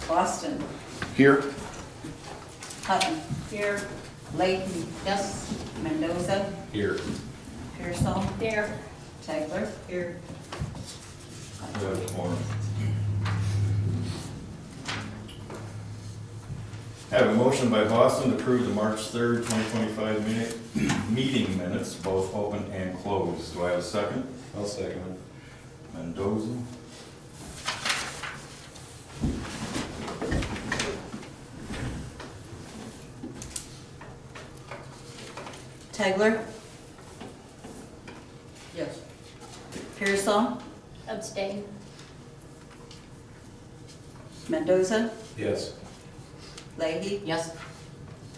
Boston. Here. Hutton. Here. Layton. Yes. Mendoza. Here. Pearsall. Here. Tegler. Here. I have a motion by Boston to approve the March 3rd, 2025 meeting minutes, both open and closed. Do I have a second? I'll second it. Mendoza. Tegler. Yes. Pearsall. Abstain. Mendoza. Yes. Leahy. Yes.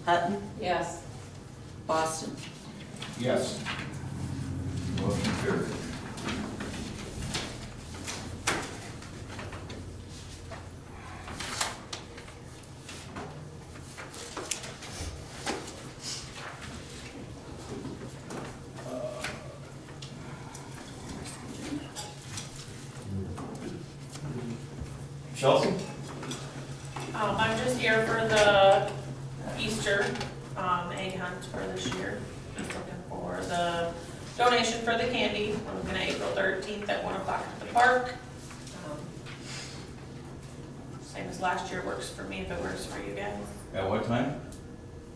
Hutton. Yes. Boston. Yes. Motion carried. Chelsea? I'm just here for the Easter egg hunt for this year. Just looking for the donation for the candy. We're looking at April 13th at 1 o'clock at the park. Same as last year, works for me if it works for you guys. At what time?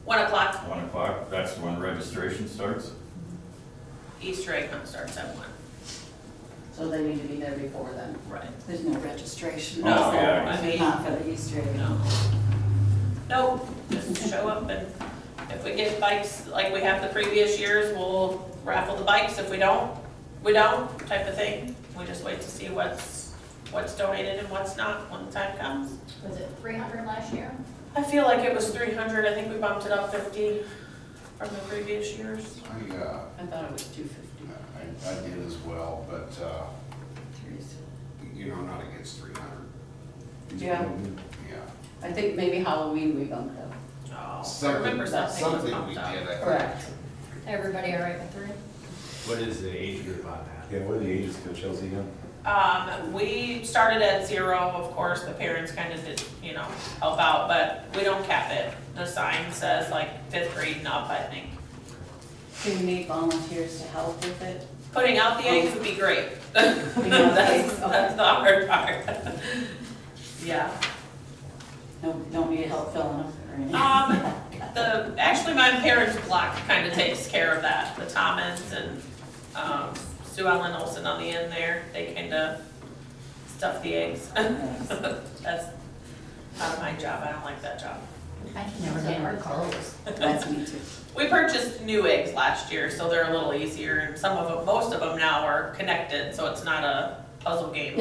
1 o'clock. 1 o'clock. That's when registration starts? Easter egg hunt starts at 1. So they need to be there before then. Right. There's no registration. No, so yeah. I mean, not for the Easter egg. No. Nope, just show up, and if we get bikes like we have the previous years, we'll raffle the bikes. If we don't, we don't, type of thing. We just wait to see what's donated and what's not when the time comes. Was it 300 last year? I feel like it was 300. I think we bumped it up 50 from the previous years. I thought it was 250. I did as well, but, you know, I'm not against 300. Yeah. Yeah. I think maybe Halloween we bumped up. Oh, I remember something was we bumped did, up. I think. Correct. Everybody all right with 3? What is the age group on that? Yeah, what are the ages go, Chelsea, again? We started at 0, of course, the parents kind of did, you know, help out, but we don't cap it. The sign says like 5th grade and up, I think. Do you need volunteers to help with it? Putting out the eggs would be great. Putting out the eggs, That's the hard part. Yeah. No, don't need help filling them or anything? Actually my parents' block kind of takes care of that. The Thomas and, Sue Ellen Olson on the end there, they kind of stuff the eggs. That's not my job, I don't like that job. I can never get our clothes. That's me too. We purchased new eggs last year, so they're a little easier, and some of them, most of them now are connected, so it's not a puzzle game.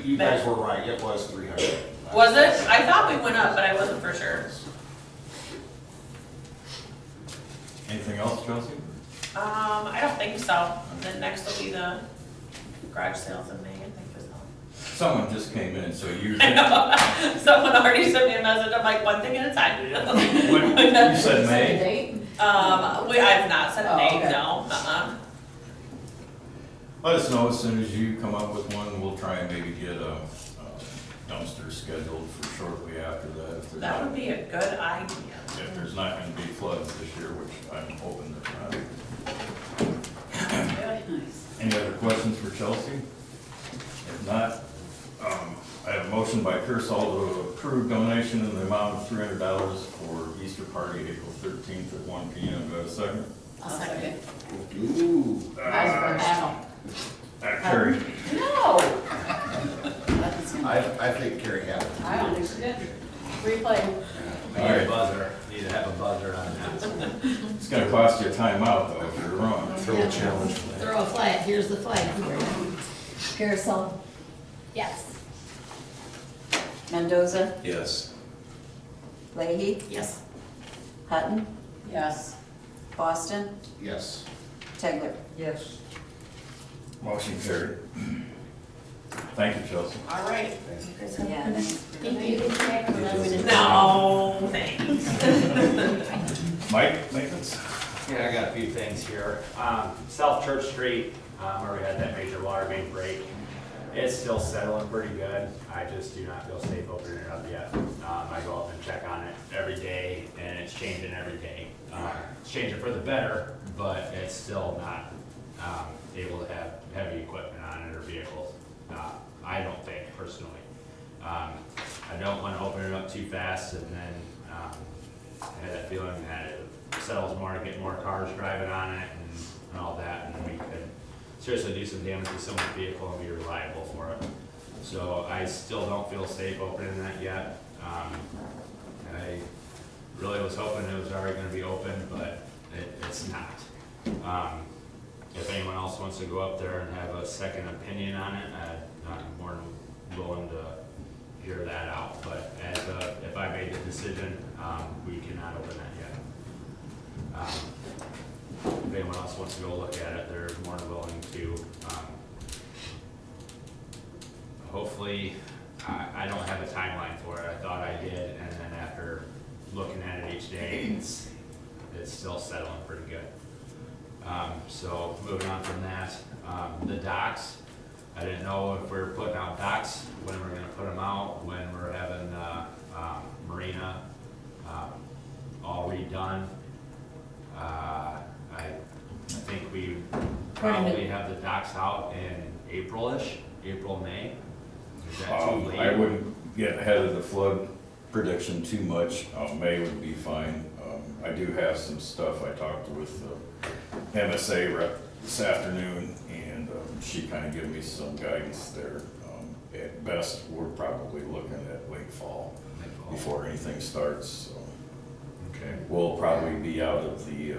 You guys were right, it was 300. Was it? I thought we went up, but I wasn't for sure. Anything else, Chelsea? I don't think so. And then next will be the garage sales in May, I think is all. Someone just came in, so you. I know. Someone already sent me a message. I'm like, one thing at a time. What, you said May? Date? I've not set a Oh, date, okay. no. Let us know as soon as you come up with one. We'll try and maybe get a dumpster scheduled for shortly after that. If there's That not- would be a good idea. If there's not gonna be floods this year, which I'm hoping there's not. Nice. Any other questions for Chelsea? If not, I have a motion by Pearsall to approve donation in the amount of $300 for Easter party, April 13th at 1 p.m. Do I have a second? I'll second. Ooh. Carried. No, I think Carrie had it. I don't think she did. Replay. Need a buzzer, need to have a buzzer on that. It's gonna cost you a timeout though if you're wrong. Throw a challenge. Throw a flag, here's the flag. Pearsall. Yes. Mendoza. Yes. Leahy. Yes. Hutton. Yes. Boston. Yes. Tegler. Yes. Motion carried. Thank you, Chelsea. All right. Yeah, that's Think you can check or let me know? No, thanks. Mike, maintenance? Yeah, I got a few things here. South Church Street, where we had that major water main break. It's still settling pretty good. I just do not feel safe opening it up yet. I go up and check on it every day, and it's changing every day. It's changing for the better, but it's still not able to have heavy equipment on it or vehicles. I don't think personally. I don't want to open it up too fast, and then I had that feeling that it settles more to get more cars driving on it and all that, and we could seriously do some damage to someone's vehicle and be reliable for it. So I still don't feel safe opening that yet. I really was hoping it was already gonna be open, but it's not. If anyone else wants to go up there and have a second opinion on it, I'm more than willing to hear that out. But if I made the decision, we cannot open that yet. If anyone else wants to go look at it, they're more than willing to. Hopefully, I don't have a timeline for it. I thought I did, and then after looking at it each day, it's still settling pretty good. So moving on from that, the docks. I didn't know if we were putting out docks, when we're going to put them out, when we're having marina all redone. I think we probably have the docks out in April-ish, April, May. Is that too late? I wouldn't get ahead of the flood prediction too much. May would be fine. I do have some stuff. I talked with the MSA rep this afternoon, and she kind of gave me some guidance there. At best, we're probably looking at late fall before anything starts. So Okay. we'll probably be out of the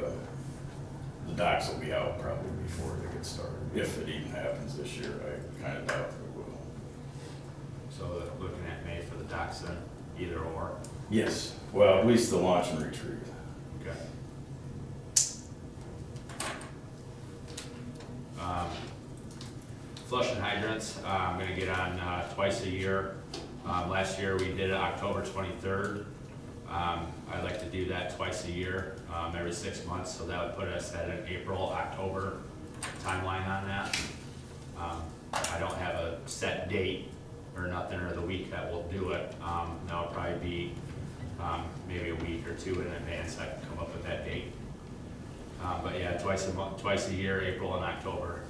docks will be out probably before they get started. If it even happens this year, I kind of doubt it will. So looking at May for the docks then, either or. Yes, well, at least the launch and retrieve. Okay. Flushing hydrants, I'm gonna get on twice a year. Last year we did it October 23rd. I'd like to do that twice a year, every 6 months, so that would put us at an April, October timeline on that. I don't have a set date or nothing, or the week that we'll do it. That'll probably be maybe a week or two in advance I can come up with that date. But yeah, twice a year, April and October.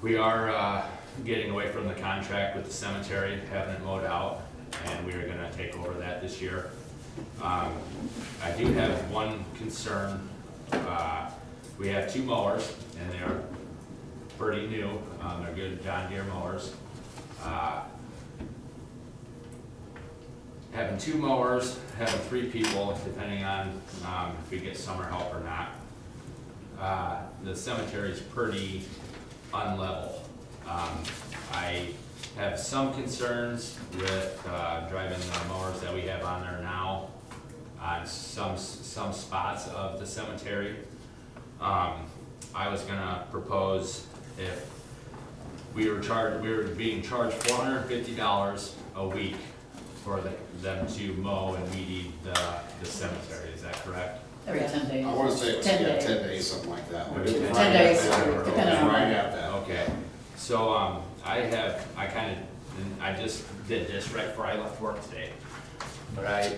We are getting away from the contract with the cemetery, having it mowed out, and we are going to take over that this year. I do have one concern. We have 2 mowers, and they are pretty new. They're good John Deere mowers. Having 2 mowers, having 3 people, depending on if we get summer help or not. The cemetery is pretty unlevel. I have some concerns with driving the mowers that we have on there now on some spots of the cemetery. I was gonna propose if we were being charged $450 a week for them to mow and weed the cemetery. Is that correct? Every 10 days. I wanna say it was, 10 yeah, days. 10 days, something like that. 10 days, depending on. Right at that. Okay, so I just did this right before I left work today. But I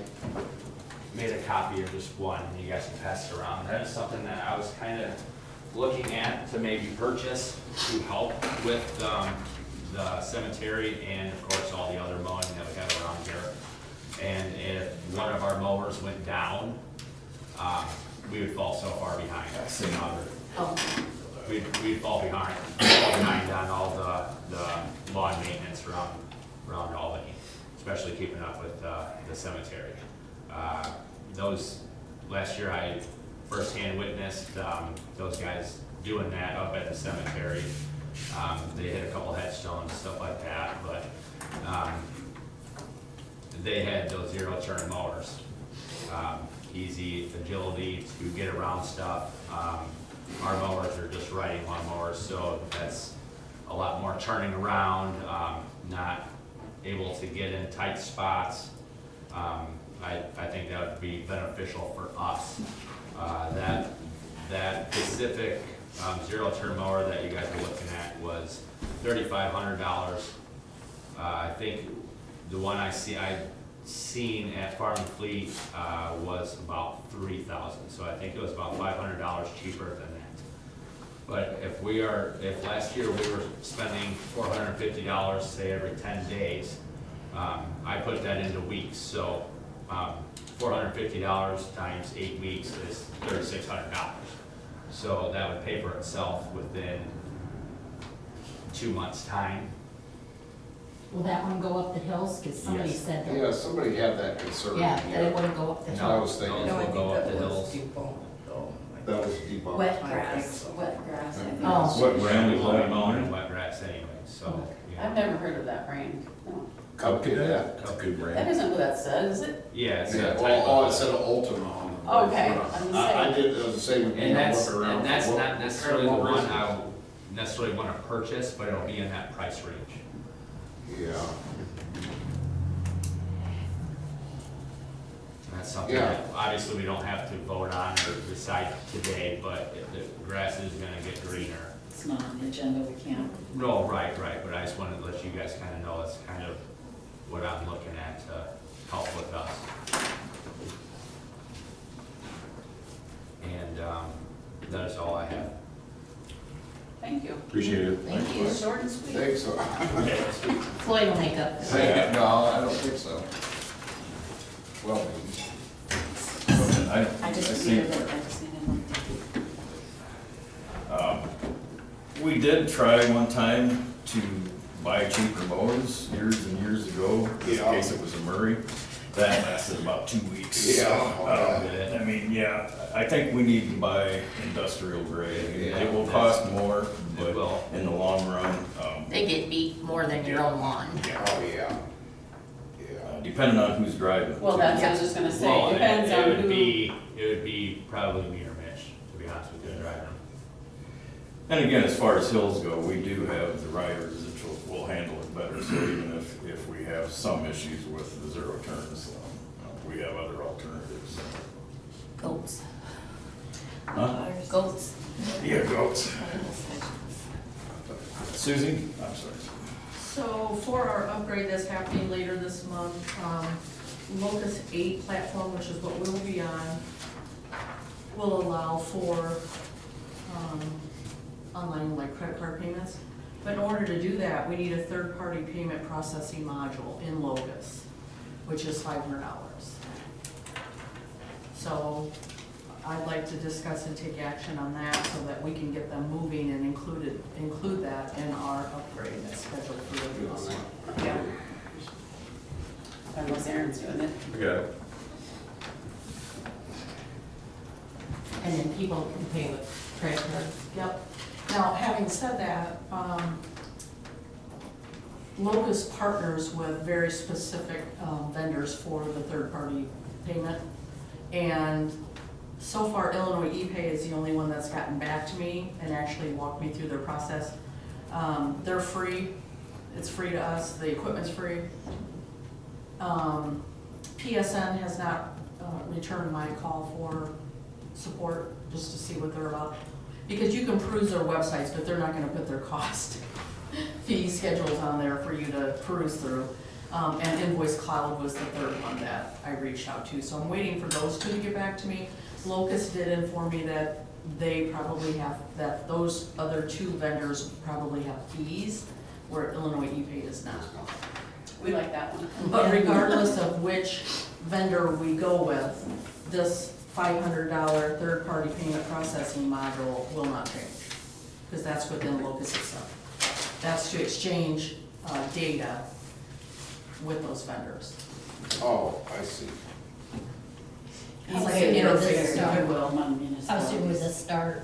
made a copy of just one, and you guys can pass it around. That's something that I was kind of looking at to maybe purchase to help with the cemetery and of course all the other mowing that we have around here. And if one of our mowers went down, we would fall so far behind. Oh, We'd fall behind on all the lawn maintenance around Albany, especially keeping up with the cemetery. Last year I firsthand witnessed those guys doing that up at the cemetery. They hit a couple headstones, stuff like that, but they had those zero-turn mowers. Easy agility to get around stuff. Our mowers are just riding lawn mowers, so that's a lot more turning around, not able to get in tight spots. I think that would be beneficial for us. That specific zero turn mower that you guys were looking at was $3,500. I think the one I seen at Farm and Fleet, was about 3,000, so I think it was about $500 cheaper than that. But if last year we were spending $450, say every 10 days, I put that into weeks, so, $450 times 8 weeks is $3,600. So that would pay for itself within 2 months' time. Will that one go up the hills? Because somebody Yes. said Yeah, that. somebody had that concern. Yeah, that it wouldn't go up the I hill. was thinking, No, we'll go up the hills. that was debunked. Wet grass, wet grass, I think. Oh. What brand was that Lawn on? and wet grass anyway, so. yeah. I've never heard of that brand. No. Cupcake, yeah. That's a good That brand. isn't what that says, is it? Yeah, it's Yeah, a type well, of. it said Ultima on it. Okay, I'm I did, it was the same, you And know, that's, looking around. and that's What- not necessarily the what one reasons? I necessarily wanna purchase, but it'll be in that price range. Yeah, And that's something Yeah. that obviously we don't have to vote on or decide today, but if the grass is gonna get greener. It's not on the agenda, we can't. No, right, but I just wanted to let you guys kinda know it's kind of what I'm looking at to help with us. And, that is all I have. Thank you. Appreciate it. Thank you. Short and sweet. think so. Floyd will make up. No, I don't think so. Well, I just see. needed it, I just needed one. We did try one time to buy cheaper mowers years and years ago, in Yeah. case it was a Murray. That lasted about 2 weeks. Yeah. I mean, yeah, I think we need to buy industrial grade. Yeah. It will cost more, but will. in the long run, They get beat more than your own lawn. oh, yeah. Yeah. depending on who's driving. Well, that's what I was just gonna say, Well, depends it on would who. it would be probably me or Mitch, to be honest with you, driving. And again, as far as hills go, we do have the riders that will handle it better, so even if we have some issues with the zero turns, we have other alternatives. Goats. Huh? Goats. Yeah, goats. Susie? I'm sorry. So for our upgrade that's happening later this month, Locust 8 platform, which is what we'll be on, will allow for online like credit card payments. But in order to do that, we need a third-party payment processing module in Locust, which is $500. So I'd like to discuss and take action on that so that we can get them moving and include that in our upgrade that's scheduled for later this month. Yeah. Unless Aaron's doing it. I got it. And then people can pay with credit card. Yep. Now, having said that, Locust partners with very specific vendors for the third-party payment. And so far, Illinois ePay is the only one that's gotten back to me and actually walked me through their process. They're free, it's free to us, the equipment's free. PSN has not returned my call for support, just to see what they're about. Because you can peruse their websites, but they're not gonna put their cost fee schedules on there for you to peruse through. And Invoice Cloud was the third one that I reached out to, so I'm waiting for those two to get back to me. Locust did inform me that they probably have, that those other two vendors probably have fees, where Illinois ePay does not. We like that one. But regardless of which vendor we go with, this $500 third-party payment processing module will not change, because that's within Locust itself. That's to exchange data with those vendors. Oh, I see. It's like an interface, if you will. How soon would this start?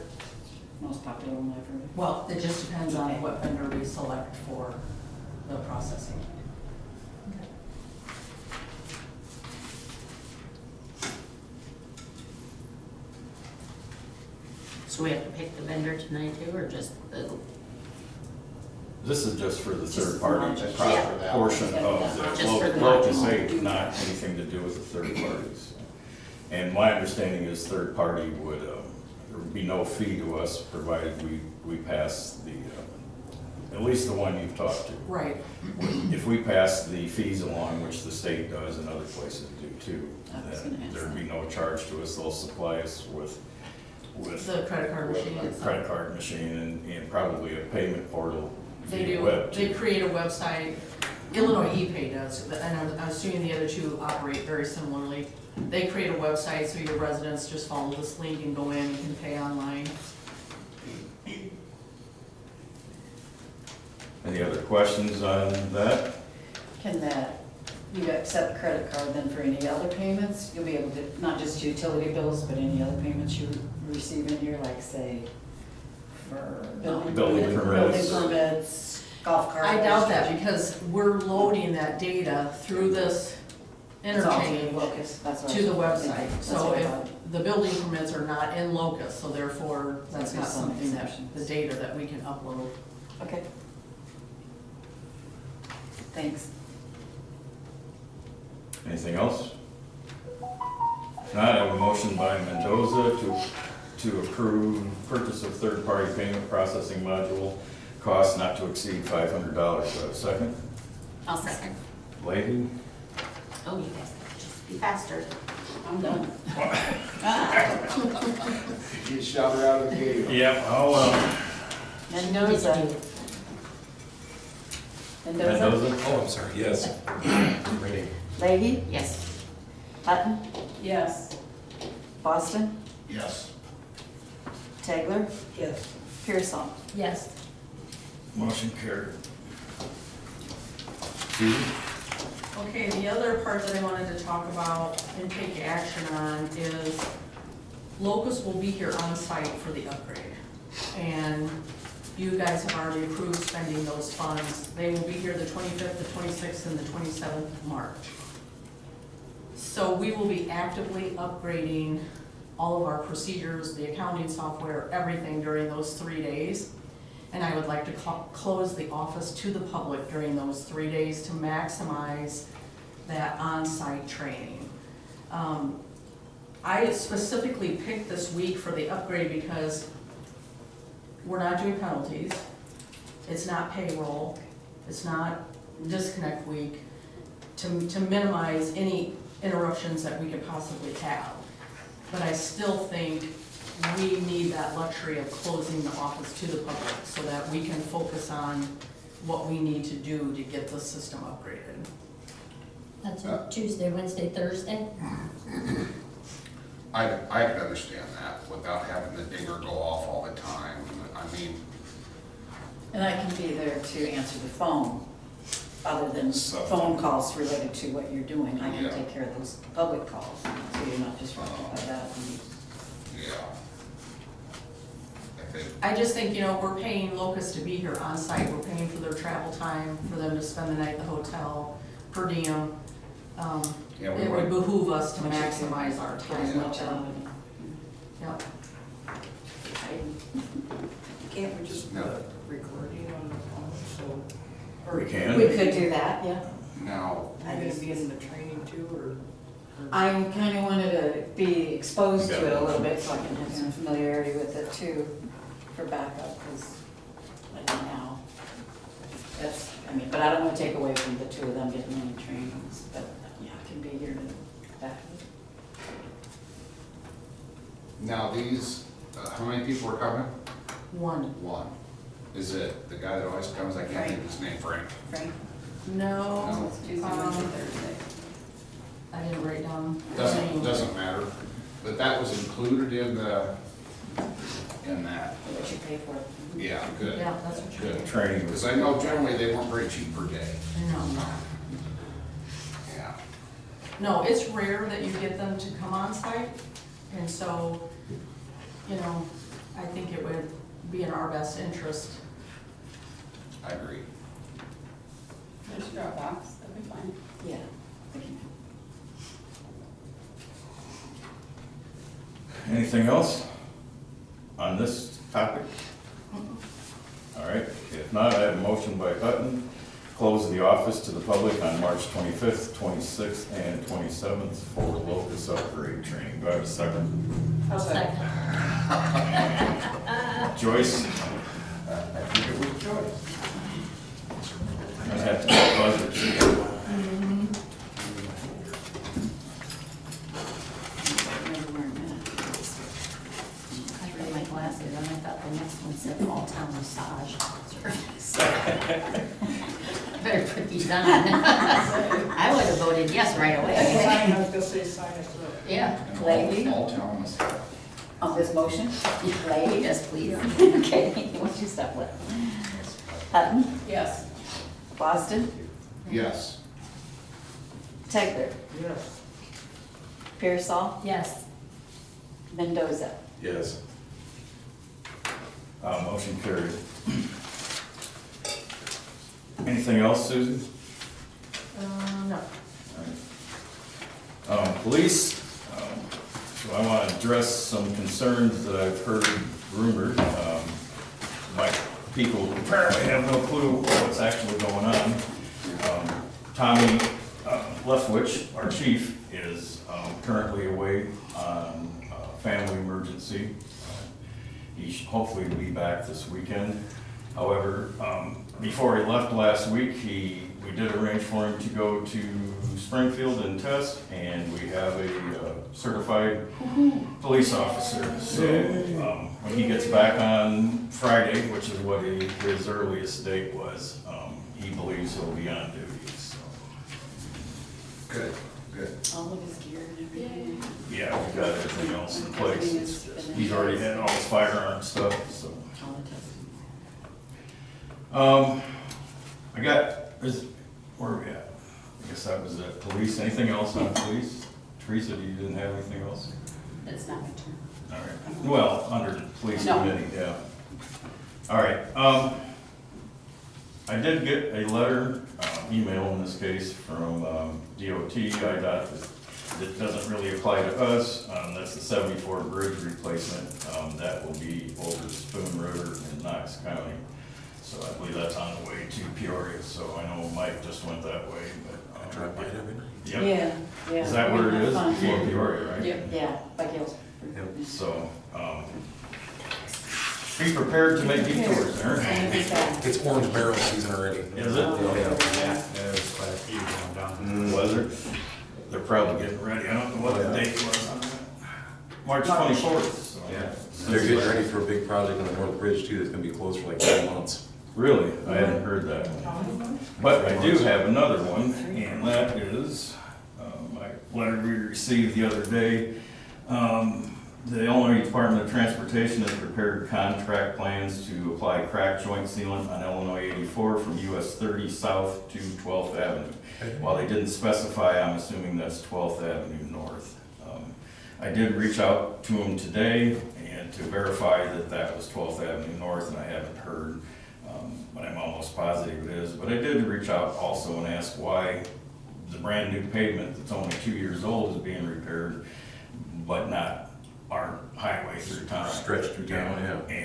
Most popular one I've heard. Well, it just depends on Okay. what vendor we select for the processing. So we have to pick the vendor tonight too, or just the? This is just for the Just third party launch it. Yeah. portion of Just the for the Locust launch. 8, not anything to do with the third parties. And my understanding is third party would, would be no fee to us, provided we pass the, at least the one you've talked to. Right. If we pass the fees along, which the state does and other places do too, I was gonna then ask there'd that. be no charge to us. They'll supply us with The credit card machine. a credit card machine and probably a payment portal They via do, web. they too. create a website, Illinois ePay does, and I'm assuming the other two operate very similarly. They create a website so your residents just follow this link and go in, you can pay online. Any other questions on that? Can that, you accept credit card then for any other payments? You'll be able to, not just utility bills, but any other payments you receive in here, like say, for building Building permits. building permits, golf carts? I doubt that because we're loading that data through this It's all interchange in Locus, that's what I to the was thinking. website. That's So what I if thought. the building permits are not in Locus, so therefore that's There'd not be some something that, exceptions. the data that we can upload. Okay. Thanks. Anything else? Not, I have a motion by Mendoza to approve purchase of third-party payment processing module, cost not to exceed $500. Do I have a second? I'll second. Leahy? Oh, you guys, just be faster. I'm done. You shot her out of the gate. Yep, Mendoza. Mendoza? Mendoza? Oh, I'm sorry, yes. Ready. Leahy? Yes. Hutton? Yes. Boston? Yes. Tegler? Yes. Pearsall? Yes. Motion carried. Susan? Okay, the other part that I wanted to talk about and take action on is Locust will be here on site for the upgrade. And you guys have already approved spending those funds. They will be here the 25th, the 26th, and the 27th of March. So we will be actively upgrading all of our procedures, the accounting software, everything during those 3 days. And I would like to close the office to the public during those 3 days to maximize that on-site training. I specifically picked this week for the upgrade because we're not doing penalties, it's not payroll, it's not disconnect week, to minimize any interruptions that we could possibly have. But I still think we need that luxury of closing the office to the public so that we can focus on what we need to do to get the system upgraded. That's a Tuesday, Wednesday, Thursday. I can understand that without having the dinger go off all the time. I mean, And I can be there to answer the phone, other than So- phone calls related to what you're doing. I can Yeah. take care of those public calls, so you're not disrupted by that. yeah. I think, I just think, you know, we're paying Locust to be here on site, we're paying for their travel time, for them to spend the night at the hotel, per diem. Yeah, we It want- would behoove us to maximize our Get as time much with out them. of it. Yep. Can't we just No. put a recording on the phone, so? We can. We could do that, yeah. now, Are you gonna be in the training too, or? I kind of wanted to be exposed You to got it a it. little bit, so I can have some familiarity with it too, for backup, because I don't know. That's, I mean, but I don't want to take away from the two of them getting any trainings, but yeah, I can be here to back it. now these, how many people are coming? One. One. Is it the guy that always comes? I can't think of his name, Frank. Frank? No, No. It's Tuesday, Wednesday, Thursday. I didn't write down the Doesn't, name. doesn't matter. But that was included in that. What you pay for it. Yeah, good. Yeah, that's what you're Good. doing. Training. Because I know generally they weren't very cheap per day. No. Yeah. No, it's rare that you get them to come on site, and so, you know, I think it would be in our best interest. I agree. There's Dropbox, that'd be fine. Yeah. I can- Anything else on this topic? All right, if not, I have a motion by Hutton, close close the office to the public on March 25th, 26th, and 27th for locus upgrade training. Do I have a second? I'll second. Joyce? I think it was Joyce. I'm gonna have to get buzzers. Remember where I'm at. I read my glasses and I thought the next one said all-town massage service. Better put these on. I would have voted yes right away. Sign, I was gonna say sign it through. Yeah. Lady? All towns. On this motion? Lady? Yes, please. Okay, what's your step with? Hutton? Yes. Boston? Yes. Tegler? Yes. Pearsall? Yes. Mendoza? Yes. Motion carried. Anything else, Susan? No. Police, so I want to address some concerns that I've heard rumored. My people apparently have no clue what's actually going on. Tommy Leftwich, our chief, is currently away on a family emergency. He should hopefully be back this weekend. However, before he left last week, we did arrange for him to go to Springfield and test, and we have a certified police officer. So when he gets back on Friday, which is what his earliest date was, he believes he'll be on duty. So Good, good. All of his gear and everything. yeah, we got everything else in place. It's just, he's already had all his firearm stuff. So All the testing. I got, where are we at? I guess that was it. Police, anything else on police? Teresa, you didn't have anything else? It's not my turn. All right. Well, under the police No. committee, yeah. All right. I did get a letter, email in this case, from DOT. It doesn't really apply to us. That's the 74 bridge replacement. That will be over Spoon River in Knox County. So I believe that's on the way to Peoria, so I know Mike just went that way, but. I drive by it every night. Yep. Yeah. Is that where it is? Fun. Before Peoria, right? Yep, yeah, by Gills. Yep. So, be prepared to make detours there. It's orange barrel season already. Is it? Oh, yeah. There's quite a few going down. Weather, they're probably getting ready. I don't know what the date was on that. March 24th. So. Yeah. They're getting ready for a big project on the North Bridge too, that's gonna be closed for like 10 months. Really? I hadn't heard that. But I do have another one, and that is my letter we received the other day. The Illinois Department of Transportation has prepared contract plans to apply crack joint sealant on Illinois 84 from US 30 south to 12th Avenue. While they didn't specify, I'm assuming that's 12th Avenue north. I did reach out to them today and to verify that that was 12th Avenue north, and I haven't heard. But I'm almost positive it is. But I did reach out also and ask why the brand new pavement that's only 2 years old is being repaired, but not our highway through town. Stretched through town, yeah.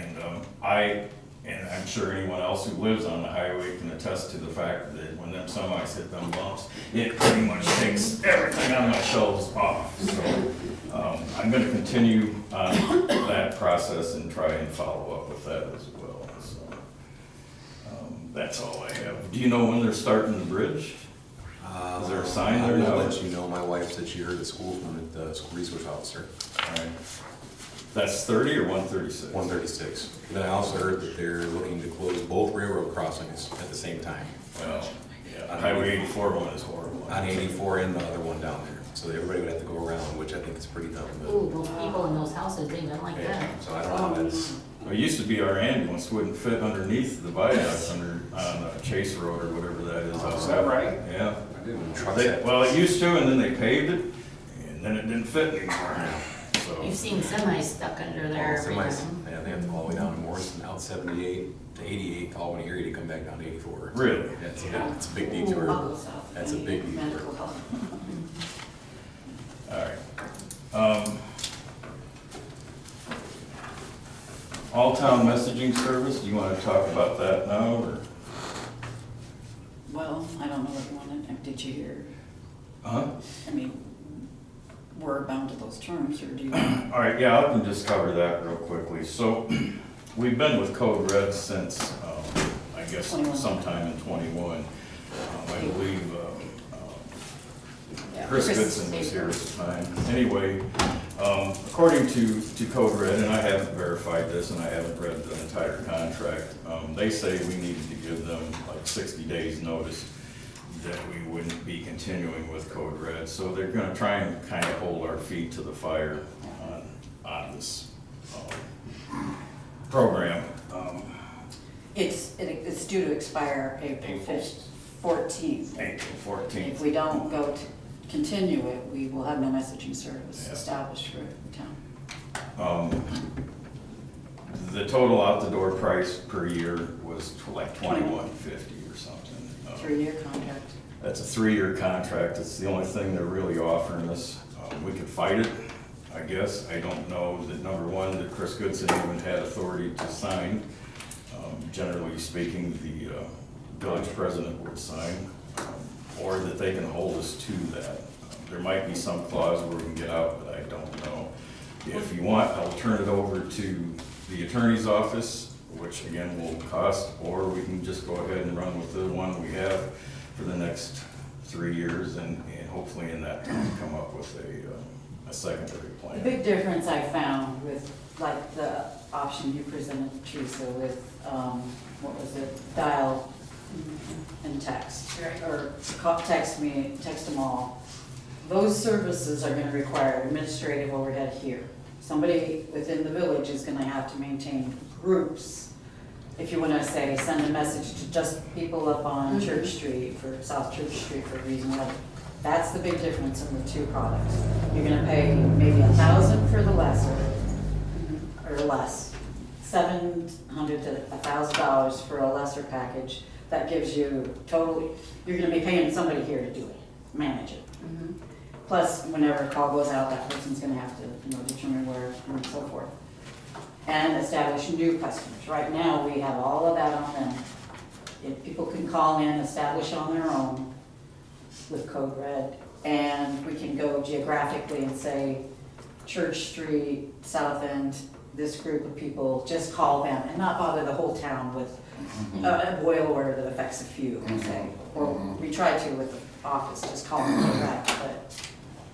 And I'm sure anyone else who lives on the highway can attest to the fact that when them semis hit them bumps, it pretty much takes everything on my shelves off. So I'm gonna continue on that process and try and follow up with that as well. So that's all I have. Do you know when they're starting the bridge? Is there a sign there I now? will let you know. My wife said she heard at school from the school resource officer. All right. That's 30 or 136? 136. And then I also heard that they're looking to close both railroad crossings at the same time. Well, yeah, Highway 84 one is horrible. On 84 and the other one down there. So everybody would have to go around, which I think is pretty dumb. but- Ooh, those people in those houses, they don't like Yeah, that. so I don't know how that's, It used to be our ambulance wouldn't fit underneath the viaduct on Chase Road or whatever that is. Is that right? Yeah. I didn't trucks They- that. Well, it used to, and then they paved it, and then it didn't fit anymore. So, You've seen semis stuck under there every Semis, time. yeah, they have to go all the way down to Morrison, out 78 to 88, Albany area to come back down to 84. really? That's, yeah, it's a big detour. I'll go south. That's a big detour. Medical help. All right. All-town messaging service, do you want to talk about that now, or? Well, though, I don't know what you wanted, did you hear? Huh? I mean, we're bound to those terms, or do you? All right, yeah, I can just cover that real quickly. So, we've been with Code Red since, I guess 21. sometime in '21. I believe Yeah, Chris Goodson was here at the time. Anyway, according to Code Red, and I haven't verified this and I haven't read the entire contract, they say we needed to give them like 60 days notice that we wouldn't be continuing with Code Red. So they're gonna try and kind of hold our feet to the fire on this program. It's due to expire April 14th. April 14th. If we don't go to continue it, we will have no messaging service Yeah. established for the town. The total out the door price per year was like $21.50 or something. 3-year contract. That's a 3-year contract. It's the only thing they're really offering us. We could fight it, I guess. I don't know that, number one, that Chris Goodson even had authority to sign. Generally speaking, the village president would sign, or that they can hold us to that. There might be some clause where we can get out, but I don't know. If you want, I'll turn it over to the attorney's office, which again will cost, or we can just go ahead and run with the one we have for the next 3 years, and hopefully in that time come up with a secondary The plan. big difference I found with, like, the option you presented, Teresa, with, what was it, dial and text, or text them all. Those services are gonna require administrative overhead here. Somebody within the village is gonna have to maintain groups. If you wanna say, send a message to just people up on Church Street, for South Church Street for a reason, whatever. That's the big difference in the two products. You're gonna pay maybe $1,000 for the lesser, or less. $700 to $1,000 for a lesser package. That gives you total, you're gonna be paying somebody here to do it, manage it. Plus, whenever a call goes out, that person's gonna have to, determine where and so forth. And establish new customers. Right now, we have all of that on them. If people can call in, establish on their own with Code Red, and we can go geographically and say, Church Street, South End, this group of people, just call them, and not bother the whole town with a boil order that affects a few, say. Or we try to with the office, just call them direct, but,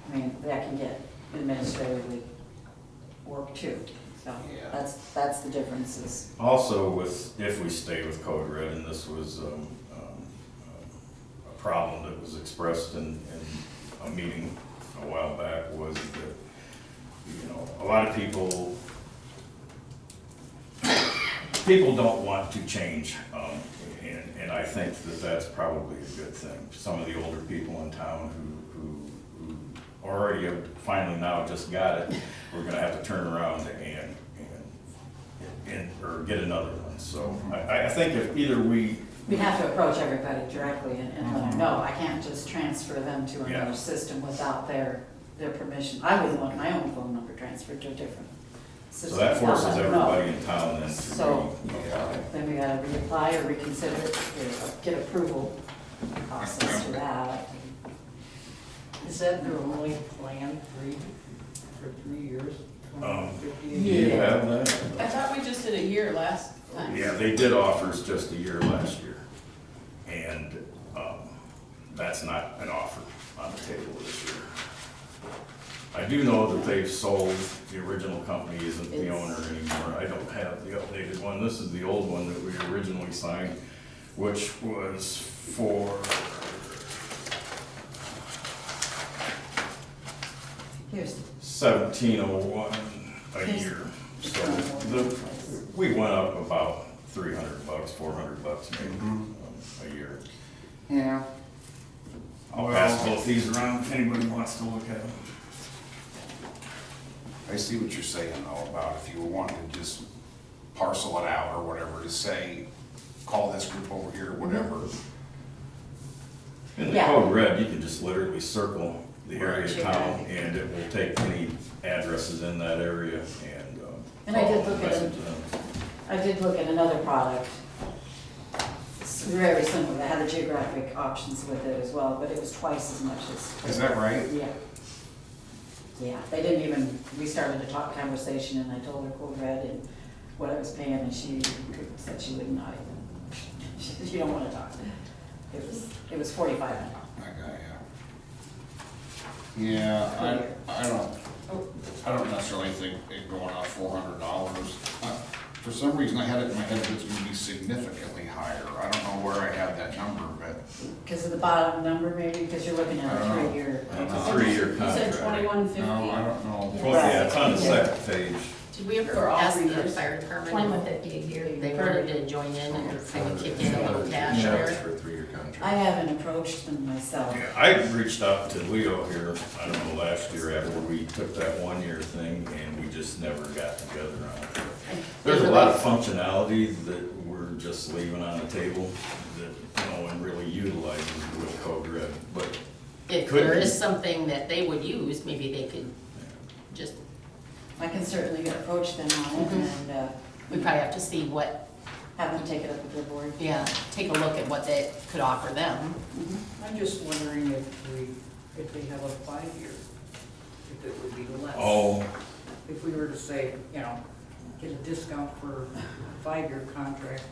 I mean, that can get administratively work too. So Yeah. that's the differences. Also, if we stay with Code Red, and this was a problem that was expressed in a meeting a while back, was that, a lot of people don't want to change, and I think that that's probably a good thing. Some of the older people in town who already have finally now just got it, we're gonna have to turn around or get another one. So I think if either we have to approach everybody directly and let them know. I can't just transfer them to Yeah. another system without their permission. I wouldn't want my own phone number transferred to a different So system. that forces I'll let them know. everybody in town then to So- reapply. Then we gotta reapply or reconsider it, or get approval process to that. Is that their only plan for 3 years? Do you have that? I thought we just did a year last time. Yeah, they did offer us just a year last year, and that's not an offer on the table this year. I do know that they've sold, the original company isn't the owner anymore. I don't have the updated one. This is the old one that we originally signed, which was for, Here's $1,701 a year. So we went up about $300, $400 maybe a year. Yeah. I'll pass both these around if anybody wants to look at them. I see what you're saying though, about if you want to just parcel it out or whatever, to say, call this group over here, whatever. In the Yeah. Code Red, you can just literally circle the area of Right. town, and it will take any addresses in that area and. And I did follow look at the it. message in. I did look at another product. It's very similar. They had the geographic options with it as well, but it was twice as much as. Is that right? Yeah. Yeah, they didn't even, we started a talk conversation and I told her Code Red and what I was paying and she said she would not even, she don't wanna talk. It was 45 an hour. I got you. Yeah, I don't necessarily think it going up $400. For some reason, I had it in my head that it's gonna be significantly higher. I don't know where I had that number, but. Because of the bottom number maybe, because you're looking at I a don't know. 3-year. It's a 3-year You said contract. 2150? No, I don't know. Well, yeah, it's on the second page. Did we For ever all ask 3 the years? fire department? 2150 a year. They wanted to join in and kind of kick in a little cash Yeah. there. For a 3-year contract. I haven't approached them myself. Yeah, I reached out to Leo here, I don't know, last year after we took that 1-year thing and we just never got together on it. There's a lot of functionality that we're just leaving on the table that no one really utilizes with Code Red, but If Could there be. is something that they would use, maybe they could just, I can certainly approach them on it and we probably have to see what, have them take it up with their board. yeah, take a look at what they could offer them. I'm just wondering if they have a 5-year, if it would be less. oh, If we were to say, get a discount for a 5-year contract,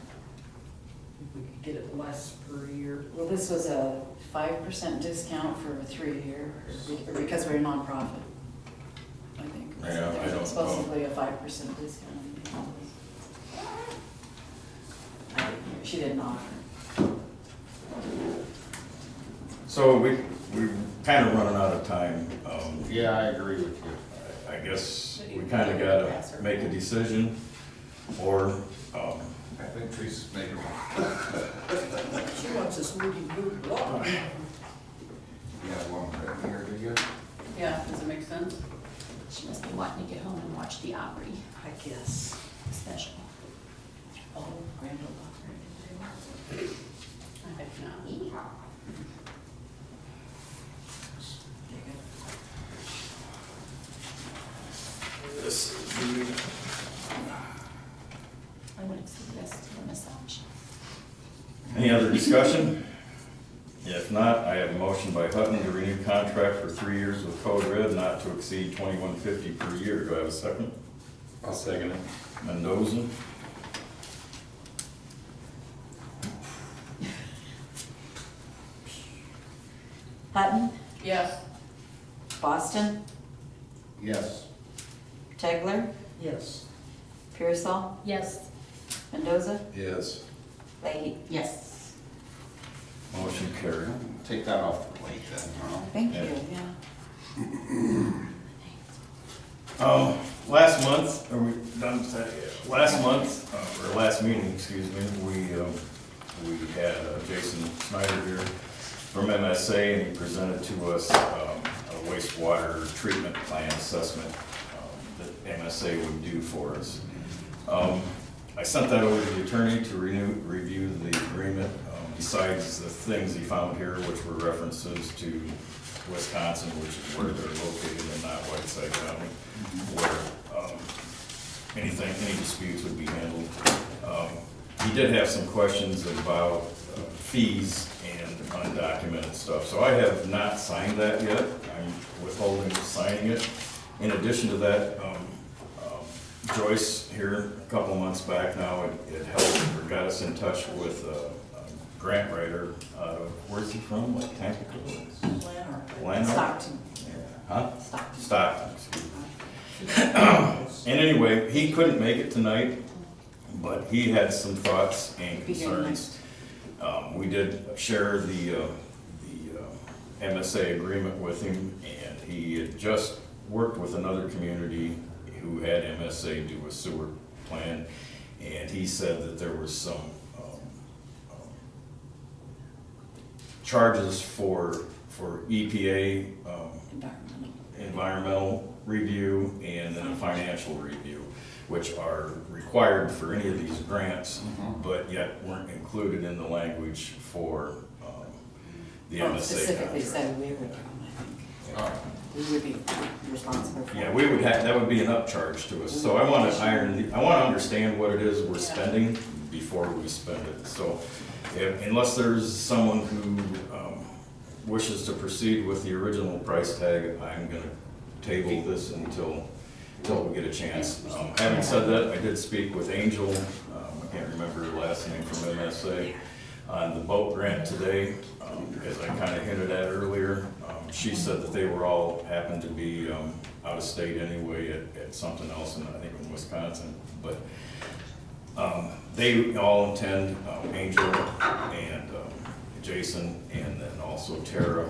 if we could get it less per year. Well, this was a 5% discount for a 3-year, because we're a nonprofit, I think. Yeah, I don't know. Supposedly a 5% discount. She didn't offer. so we're kind of running out of time. Yeah, I agree with you. I guess we kind of gotta make a decision, or, I think Teresa's making She wants us moving good along. You have one right here, do you? Yeah, does it make sense? She must be wanting to get home and watch the Opry I guess. special. Oh, Grand Ole Opry. I think not. this is the I would suggest a massage. Any other discussion? If not, I have a motion by Hutton to renew contract for 3 years with Code Red, not to exceed $21.50 per year. Do I have a second? I'll second it. Mendoza? Hutton, Yes. Boston, Yes. Tegler, Yes. Pearsall, Yes. Mendoza, Yes. Leahy. Yes. Motion carried. Take that off the plate then, huh? Thank Yeah. you, yeah. Last month, are we done with that yet? Last month, or last meeting, excuse me, we had Jason Snyder here from MSA, and he presented to us a wastewater treatment plan assessment that MSA would do for us. I sent that over to the attorney to review the agreement, besides the things he found here, which were references to Wisconsin, which is where they're located and not Whiteside County, where any disputes would be handled. He did have some questions about fees and undocumented stuff, so I have not signed that yet. I'm withholding signing it. In addition to that, Joyce here, a couple months back now, it helped, or got us in touch with a grant writer out of, where's he from, like Tampico? Lanark? Stockton. Huh? Stockton. Stockton, excuse me. And anyway, he couldn't make it tonight, but he had some thoughts and Be here concerns. We did share the MSA agreement with him, and he had just worked with another community who had MSA do a sewer plan, and he said that there was some charges for EPA, environmental review, and then a financial review, which are required for any of these grants, but yet weren't included in the language for the Well, MSA specifically contract. said we would, I think. We would be responsible for. Yeah, we would have, that would be an upcharge to us, so I wanna understand what it is we're spending before we spend it. So Unless there's someone who wishes to proceed with the original price tag, I'm gonna table this until we get a chance. Having said that, I did speak with Angel, I can't remember her last name, from MSA, on the boat grant today. As I kind of hinted at earlier, she said that they were all, happened to be out of state anyway at something else, and I think in Wisconsin. But they all intend, Angel and Jason, and then also Tara,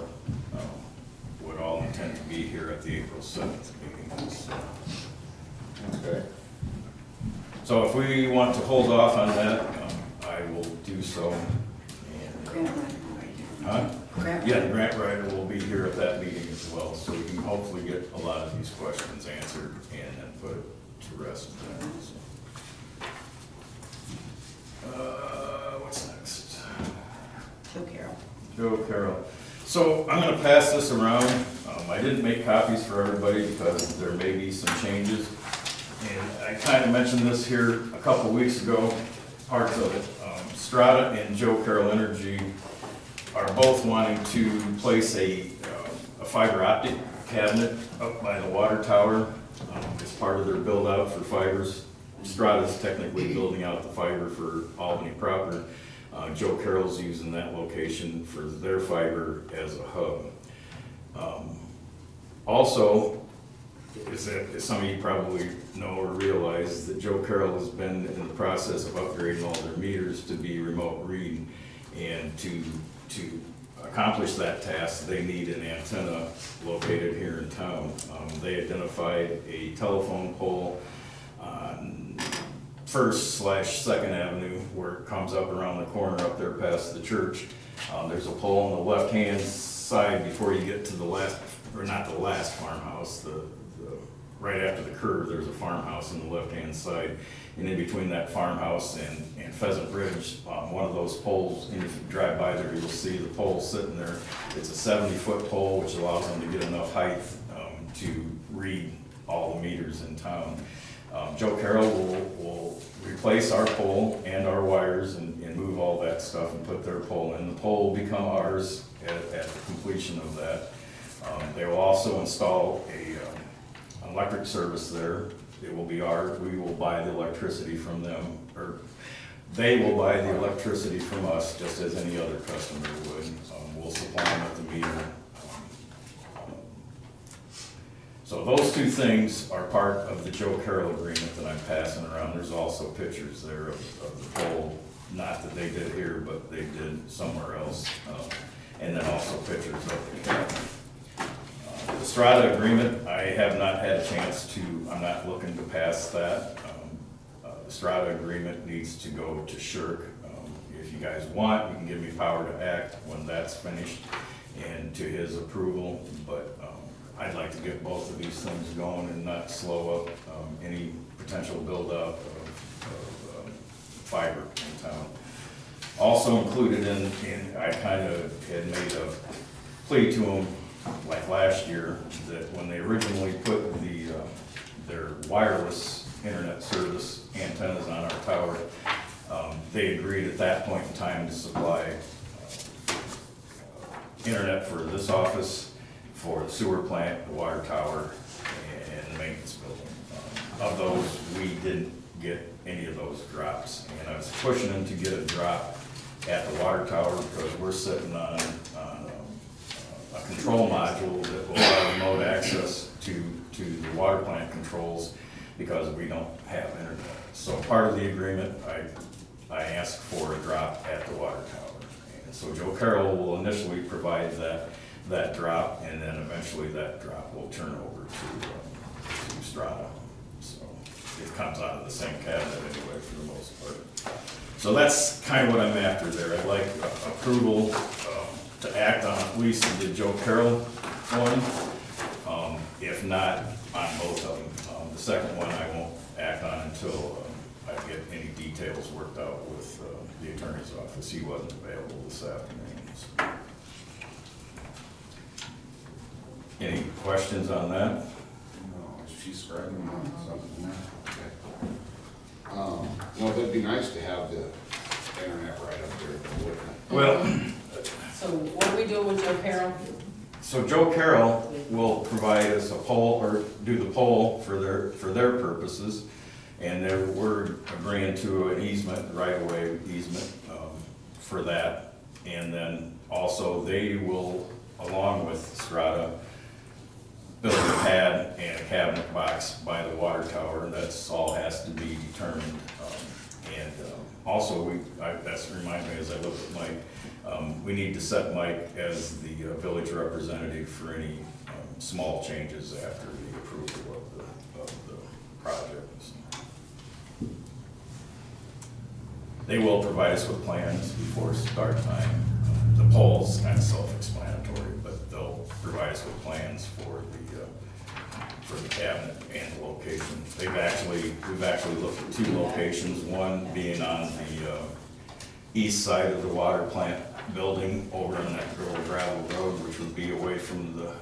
would all intend to be here at the April 7th meeting. Okay. So if we want to hold off on that, I will do so. And, yeah, the grant writer will be here at that meeting as well, so we can hopefully get a lot of these questions answered and then put it to rest then. What's next? Joe Carroll. So I'm gonna pass this around. I didn't make copies for everybody because there may be some changes. And I kind of mentioned this here a couple weeks ago, parts of it. Strata and Joe Carroll Energy are both wanting to place a fiber optic cabinet up by the water tower as part of their build out for fibers. Strata's technically building out the fiber for Albany proper. Joe Carroll's using that location for their fiber as a hub. Also, as some of you probably know or realize, that Joe Carroll has been in the process of upgrading all their meters to be remote read, and to accomplish that task, they need an antenna located here in town. They identified a telephone pole on 1st/2nd Avenue, where it comes up around the corner up there past the church. There's a pole on the left-hand side before you get to the last, or not the last farmhouse, right after the curve, there's a farmhouse on the left-hand side. And in between that farmhouse and Pheasant Ridge, one of those poles, and if you drive by there, you'll see the pole sitting there. It's a 70-foot pole, which allows them to get enough height to read all the meters in town. Joe Carroll will replace our pole and our wires and move all that stuff and put their pole in. The pole will become ours at the completion of that. They will also install an electric service there. It will be ours. We will buy the electricity from them, or they will buy the electricity from us, just as any other customer would. We'll supply them with the meter. So those two things are part of the Joe Carroll agreement that I'm passing around. There's also pictures there of the pole, not that they did here, but they did somewhere else. And then also pictures of the cabinet. The Strata agreement, I have not had a chance to, I'm not looking to pass that. The Strata agreement needs to go to Shirk. If you guys want, you can give me power to act when that's finished and to his approval, but I'd like to get both of these things going and not slow up any potential buildup of fiber in town. Also included in I kind of had made a plea to them like last year, that when they originally put their wireless internet service antennas on our tower, they agreed at that point in time to supply internet for this office, for the sewer plant, the water tower, and the maintenance building. Of those, we didn't get any of those drops, and I was pushing them to get a drop at the water tower because we're sitting on a control module that will allow remote access to the water plant controls because we don't have internet. So part of the agreement, I asked for a drop at the water tower. And so Joe Carroll will initially provide that drop, and then eventually that drop will turn over to Strata. So it comes out of the same cabinet anyway for the most part. So that's kind of what I'm after there. I'd like approval to act on at least the Joe Carroll one, if not on both of them. The second one I won't act on until I get any details worked out with the attorney's office. He wasn't available this afternoon. So. Any questions on that? No, she's scribing something there. Okay. Well, that'd be nice to have the internet right up there. Well, So what are we doing with Joe Carroll? so Joe Carroll will provide us a poll, or do the poll for their purposes. And we're agreeing to an easement, right-of-way easement, for that. And then also they will, along with Strata, build a pad and a cabinet box by the water tower. That's all has to be determined. Also, that's reminded me as I look at Mike, we need to set Mike as the village representative for any small changes after the approval of the project. They will provide us with plans before start time. The poll's kind of self-explanatory, but they'll provide us with plans for the cabinet and the location. We've actually looked at 2 locations, one being on the east side of the water plant building over in that little gravel road, which would be away from the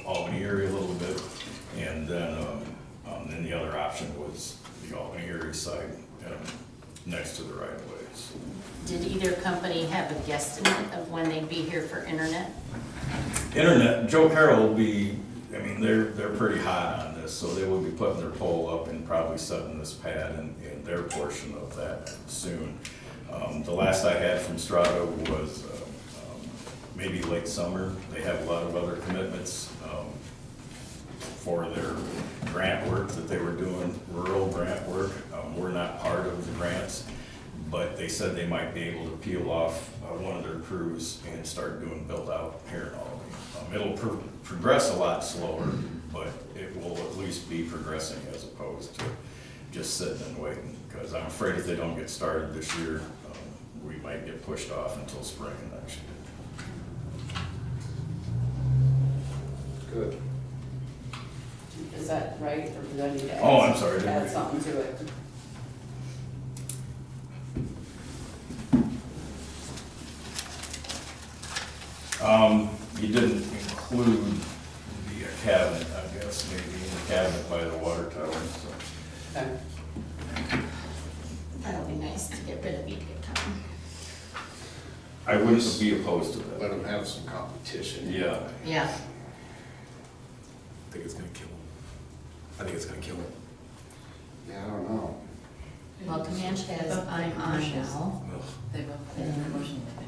Albany area a little bit. And then the other option was the Albany area side, next to the right of ways. Did either company have a guesstimate of when they'd be here for internet? Internet, Joe Carroll will be, I mean, they're pretty hot on this, so they will be putting their pole up and probably setting this pad in their portion of that soon. The last I had from Strata was maybe late summer. They have a lot of other commitments for their grant work that they were doing, rural grant work. We're not part of the grants, but they said they might be able to peel off one of their crews and start doing build out here in Albany. It'll progress a lot slower, but it will at least be progressing as opposed to just sitting and waiting. Because I'm afraid if they don't get started this year, we might get pushed off until spring of next year. Good. Is that right, or do I need to add? Oh, I'm sorry, didn't Add I? something to it? You didn't include the cabinet, I guess, maybe the cabinet by the water tower, so. Okay. That'll be nice to get rid of each time. I wouldn't be opposed to Let that. them have some competition. Yeah. Yeah. I think it's gonna kill him. I think it's gonna kill him. Yeah, I don't know. Well, Comanche has, I'm on now. They both have a motion there.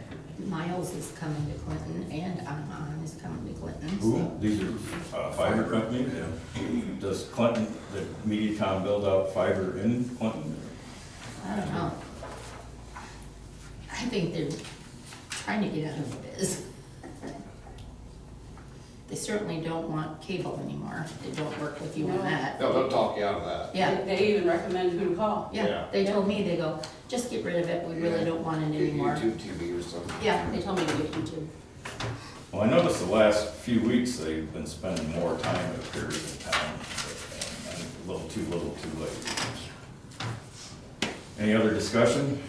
Miles is coming to Clinton, and I'm on is coming to Clinton. Who? So These are fiber companies? Yeah. Does Clinton, the MediaCom build out fiber in Clinton? I don't know. I think they're trying to get out of the biz. They certainly don't want cable anymore. They don't work with you on No. that. No, they'll talk you out of that. Yeah, They even recommend who to call. yeah, Yeah. they told me, they go, just get rid of it, we really don't want it Get anymore. YouTube TV or something. Yeah, they told me to get YouTube. Well, I noticed the last few weeks they've been spending more time at periods in town, but a little too late. Any other discussion?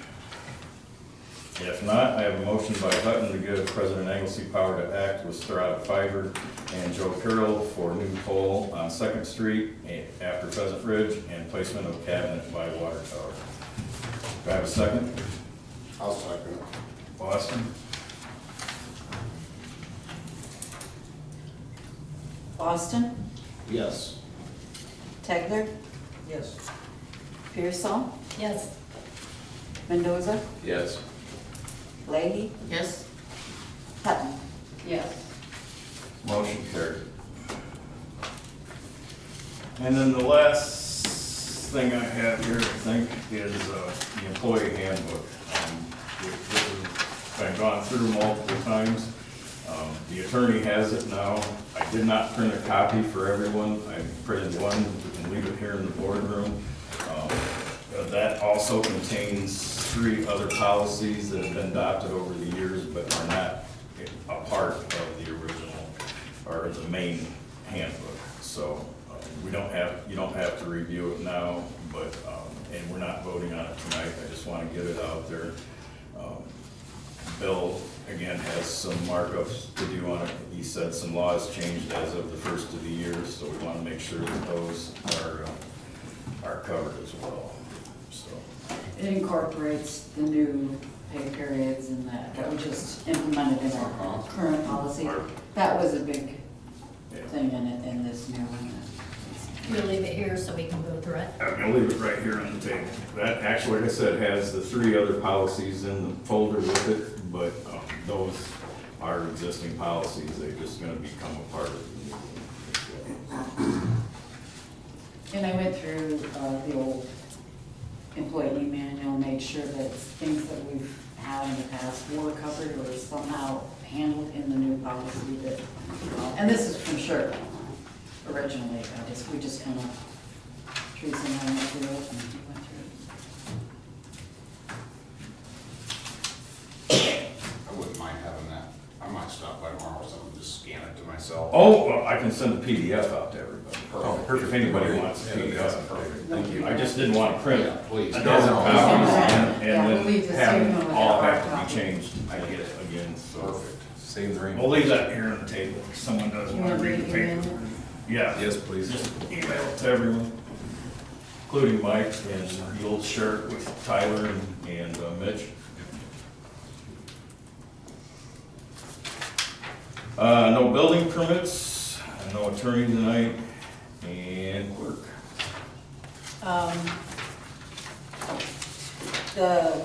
If not, I have a motion by Hutton to give President Anglesey power to act with Strata Fiber and Joe Carroll for new pole on 2nd Street after Pheasant Ridge and placement of cabinet by water tower. Do I have a second? I'll second it. Boston? Boston, Yes. Tegler, Yes. Pearsall, Yes. Mendoza, Yes. Leahy, Yes. Hutton. Yes. Motion carried. And then the last thing I have here, I think, is the employee handbook. This has been gone through multiple times. The attorney has it now. I did not print a copy for everyone. I printed one. We can leave it here in the boardroom. That also contains 3 other policies that have been adopted over the years, but are not a part of the original, or the main handbook. So you don't have to review it now, but, and we're not voting on it tonight. I just want to get it out there. Bill, again, has some markups to do on it. He said some laws changed as of the 1st of the year, so we want to make sure that those are covered as well, so. It incorporates the new pay periods and that we just implemented in our current policy. That was a big thing in this new one. We'll leave it here so we can go through it. I'm gonna leave it right here on the table. That actually, like I said, has the 3 other policies in the folder with it, but those are existing policies. They're just gonna become a part of the new one. And I went through the old employee manual, made sure that things that we've had in the past were covered or somehow handled in the new policy that, and this is from sure, originally, we just kind of, Teresa and I went through it and we went through it. I wouldn't mind having that. I might stop by tomorrow or something, just scan it to myself. Oh, well, I can send a PDF out to everybody. Oh, perfect. If anybody wants a Yeah, PDF. that's perfect. Thank you. I just didn't want to print Yeah, please. a dozen copies Yeah, we'll and leave then the have same them one with all our have to copy. be changed again, so. Perfect. Save the rain. We'll leave that here on the table if someone does You want to want read me the to email paper. it? Yeah. Yes, please. Just email it to everyone, including Mike, and you'll share it with Tyler and Mitch. No building permits, no attorney tonight, and clerk. The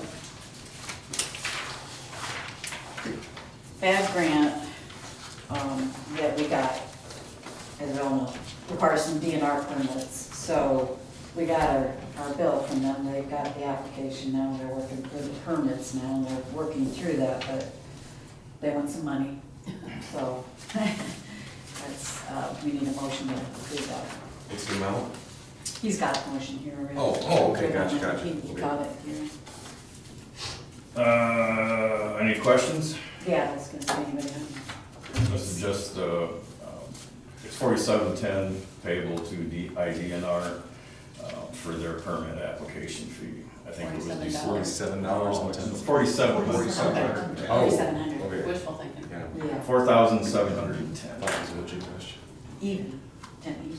bad grant, that we got, as we all know, requires some DNR permits. So we got our bill from them, they've got the application now, they're working for the permits now, and they're working through that, but they want some money. So that's, we need a motion to approve that. What's the amount? He's got a motion here already. Oh, okay, gotcha. He Okay. got it here. Any questions? Yeah, I was gonna say, anybody have? This is just, it's 4710 payable to IDNR for their permit application fee. I think it was $47.10. 47. 47. Oh. Okay. Wishful thinking. Yeah. Yeah, 4,710. That was a legit question. even, 10 even.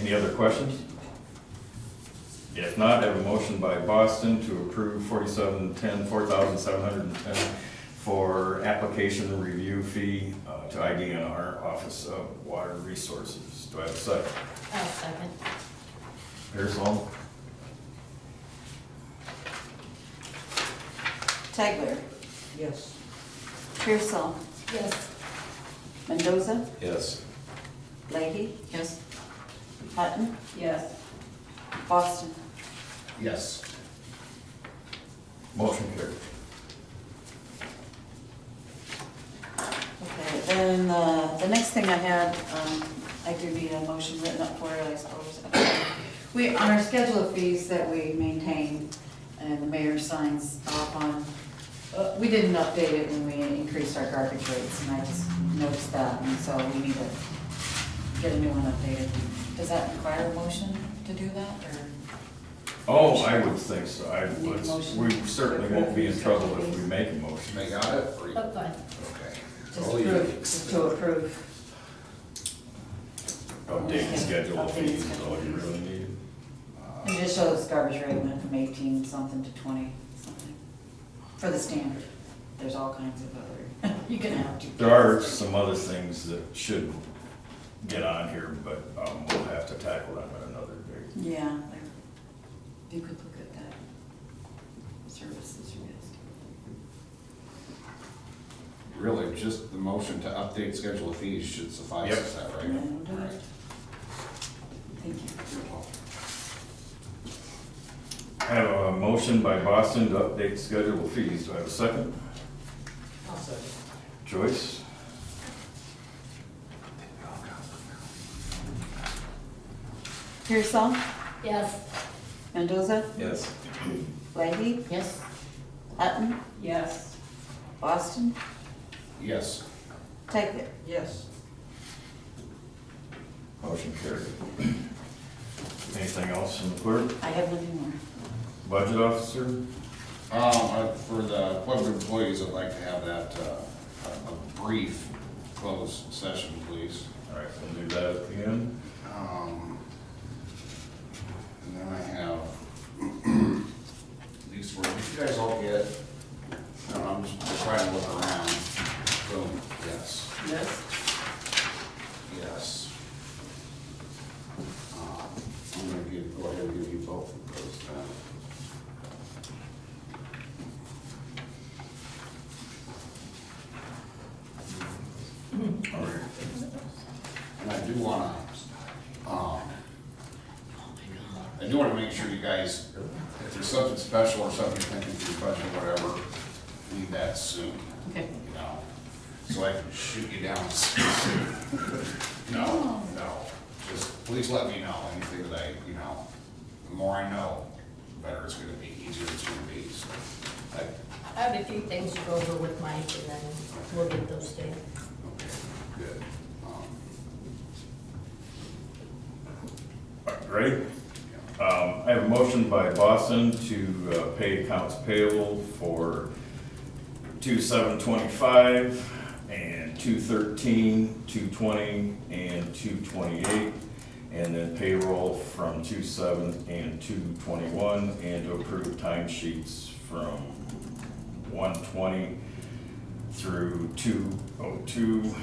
Any other questions? If not, I have a motion by Boston to approve 4,710 for application review fee to IDNR, Office of Water Resources. Do I have a second? I'll second. Pearsall? Tegler, Yes. Pearsall, Yes. Mendoza, Yes. Leahy, Yes? Hutton, Yes. Boston. Yes. Motion carried. Okay, then the next thing I had, I do need a motion written up for it, I suppose. We, on our schedule of fees that we maintain, and the mayor signs off on, we didn't update it when we increased our garbage rates, and I just noticed that, and so we need to get a new one updated. Does that require a motion to do that, or? Oh, I would think so. Need a motion? We certainly won't be in trouble if we make a motion. They got it? Or you- Oh, fine. Okay. Just Oh, yeah. approve, just to approve. Update the schedule of Update the fees is schedule all of you fees. really need. It just shows garbage rate went from 18 something to 20 something. For the standard, there's all kinds of other, you can have to. There are some other things that should get on here, but we'll have to tackle them at another date. Yeah, there- you could look at that. Services you guys Really, just the motion to update schedule of fees should suffice, Yep. is that right? Yeah, we'll do All it. right. Thank you. I have a motion by Boston to update schedule of fees. Do I have a second? I'll second. Joyce? Pearsall, Yes. Mendoza, Yes. Leahy, Yes. Hutton, Yes. Boston, Yes. Tegler. Yes. Motion carried. Anything else from the clerk? I have nothing more. Budget officer? For the public employees, I'd like to have that, a brief closed session, please. All right, we'll do that at the end. And then I have these for you guys all get, I don't know, I'm just trying to look around. Boom, yes, Yes? yes. I'm gonna go ahead and give you both of those then. All right. And I do wanna, I do wanna make sure you guys, if there's something special or something you're thinking for your budget or whatever, need that soon, Okay. you know? So I can shoot you down soon. No, just please let me know anything that you know, the more I know, the better it's gonna be, easier it's gonna be, so. I have a few things to go over with Mike, and then we'll get those things. Okay, good. Ready? I have a motion by Boston to pay accounts payable for 2/7/25 and 2/13, 2/20, and 2/28, and then payroll from 2/7 and 2/21, and to approve timesheets from 1/20 through 2/02,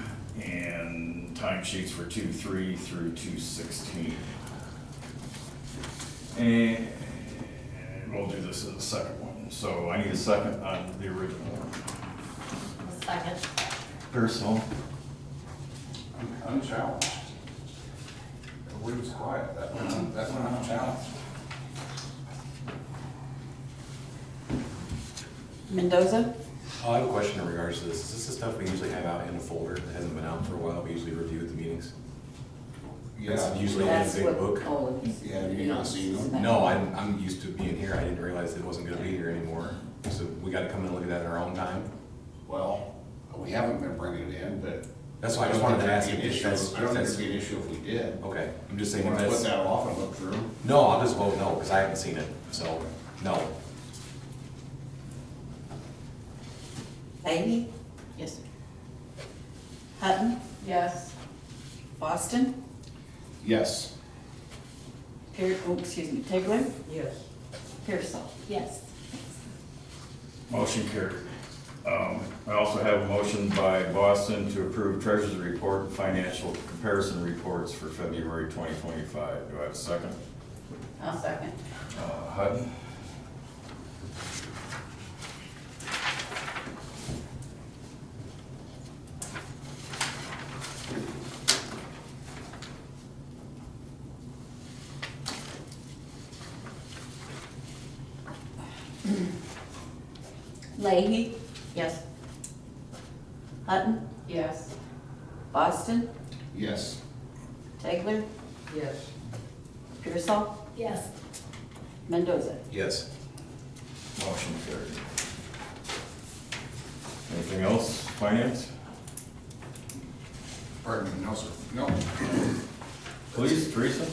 and timesheets for 2/3 through 2/16. And we'll do this as a second one. So I need a second on the original one. A second. Personal. I'm unchallenged. Everybody was quiet, that's when I'm challenged. Mendoza? I have a question in regards to this. Is this the stuff we usually have out in a folder that hasn't been out for a while, we usually review at the meetings? It's usually in a That's big what book. Owen's. Yeah, you not seen them? No, I'm used to being here. I didn't realize it wasn't gonna be here anymore. So we gotta come and look at that in our own time. Well, we haven't been bringing it in, but. That's why I just wanted to ask An if issue. that's, I don't think if it'd be an issue if we did. okay, I'm just You saying if wanna put that's, that off and look through? no, I'll just vote no, because I haven't seen it, so, no. Leahy? Yes. Hutton? Yes. Boston? Yes. Tigler? Yes. Pearsall? Yes. Motion carried. I also have a motion by Boston to approve treasurer's report and financial comparison reports for February 2025. Do I have a second? I'll second. Hutton? Leahy? Yes. Hutton? Yes. Boston? Yes. Tigler? Yes. Pearsall? Yes. Mendoza? Yes. Motion carried. Anything else, finance? Pardon me, no, sir. No. Please, Teresa?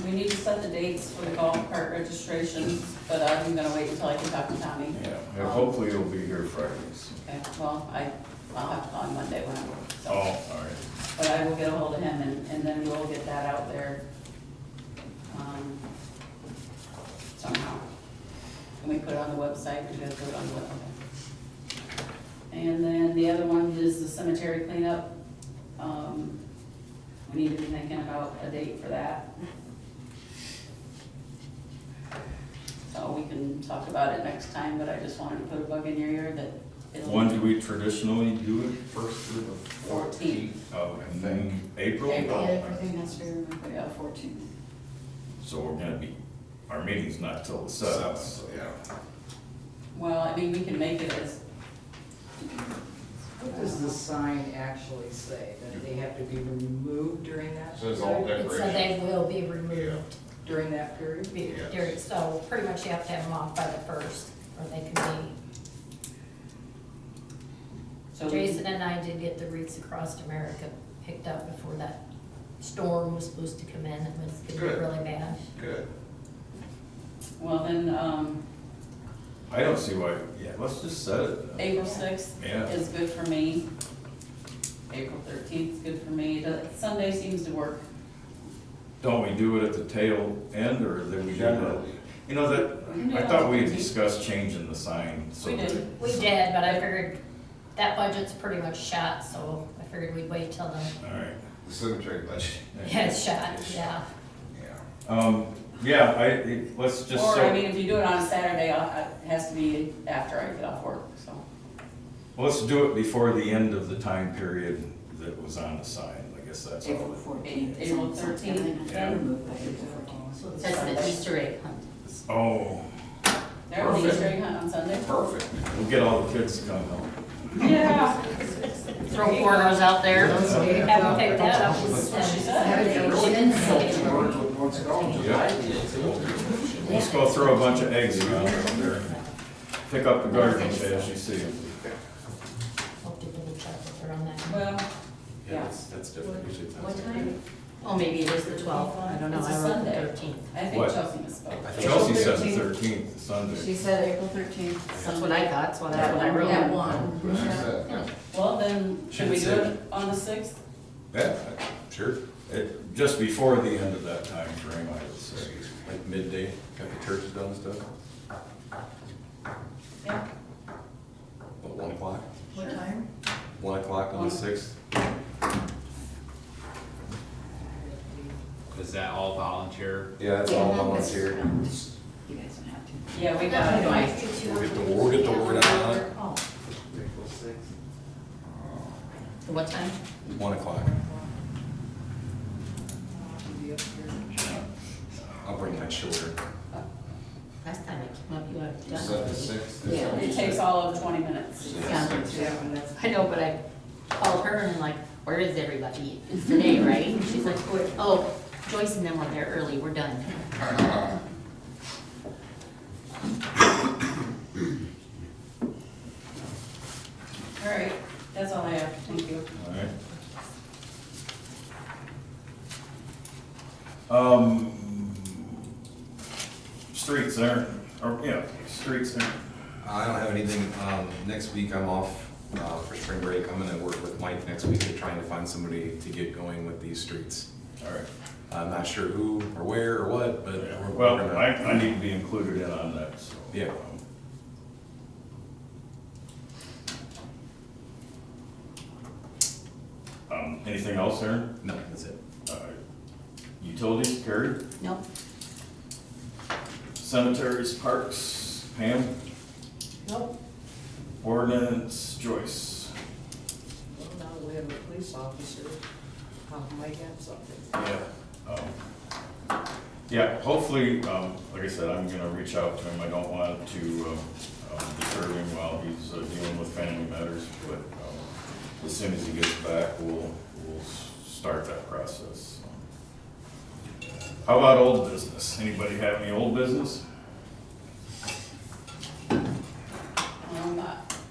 We need to set the dates for the golf cart registrations, but I'm gonna wait until I can talk to Tommy. Yeah, hopefully you'll be here Fridays. Okay, well, I'll have to call him Monday when I work, Oh, so. all right. But I will get a hold of him and then we'll get that out there, somehow. Can we put it on the website? We gotta put it on the website. And then the other one is the cemetery cleanup. We need to be thinking about a date for that. So we can talk about it next time, but I just wanted to put a bug in your ear that it'll. When do we traditionally do it? First through the 14th. Oh, I think April? April. Oh, Everything has to be removed, yeah, 14th. So we're gonna be, our meeting's not till the 7th. Yeah. Well, I mean, we can make it as, What does the sign actually say? That they have to be removed during that? Says all period? It said they will be removed. During that period? Yes. So pretty much you have to have them off by the 1st, or they can be. so we Jason and I did get the Wreaths Across America picked up before that storm was supposed to come in. It was gonna Good. be really bad. Good. well, then, I don't see why, yeah, let's just set it. April 6th Yeah. is good for me. April 13th is good for me. Sunday seems to work. Don't we do it at the tail end, or then we do that? Generally. You know, that, I thought we had discussed changing the sign. So We did. We did, but I figured that budget's pretty much shot, so I figured we'd wait till the, All right. The cemetery budget. yeah, it's shot, yeah. Yeah. Yeah, let's just. Or, I mean, if you do it on a Saturday, it has to be after I get off work, so. Let's do it before the end of the time period that was on the sign. I guess that's April all. 14th. April 13th. Yeah. Moved by April 14th. So that's the Easter egg hunt. Oh, They're on the Easter egg hunt on Sunday. Perfect. we'll get all the kids to come help. Yeah. Throw corners out there, Those are- have them pick that up. That's what she said. Birds with one stone. Yep. Let's go throw a bunch of eggs around out there. Pick up the garbage as you see them. Hope to double check if they're on that. Well, Yeah, yeah. that's different, usually it's on What Saturday. time? Oh, maybe it is the 12th, I don't know, It's a I wrote the Sunday. 13th. I think What? Chelsea misspoke. I think Chelsea said the 13th. 13th, Sunday. said April 13th. That's what I thought, so that's what I wrote. At 1. That's what she said. Well, then, should we do it on the 6th? Yeah, sure, Just before the end of that time frame, I would say. like midday, got the churches done and stuff, Yeah. about 1 o'clock, What time? 1 o'clock on the 6th. Is that all volunteer? Yeah, that's all volunteer. You guys don't have to. Yeah, we got it. We'll get the word out on it. Oh, what time? 1 o'clock. I'll bring my children. Last time it came up, you had You done said the it. 6th. Yeah. It takes all of 20 minutes. Yeah. I know, but I called her and I'm like, where is everybody? It's today, right? And she's like, oh, Joyce and them were there early, we're done. All right, that's all I have, thank you. All right. Streets there, or, yeah, streets there. I don't have anything, next week I'm off, for spring break, I'm gonna work with Mike next week to trying to find somebody to get going with these streets. All right. I'm not sure who or where or what, but we're Well, gonna. I need to be included in on that, so. Yeah. Anything else, Aaron? No, that's it. Utilities, Carrie? Nope. Cemeteries, parks, Pam? Nope. Ordinance, Joyce? Well, now that we have a police officer, might have something. Yeah. Yeah, hopefully, like I said, I'm gonna reach out to him. I don't want to disturb him while he's dealing with family matters, but as soon as he gets back, we'll start that process. How about old business? Anybody have any old business?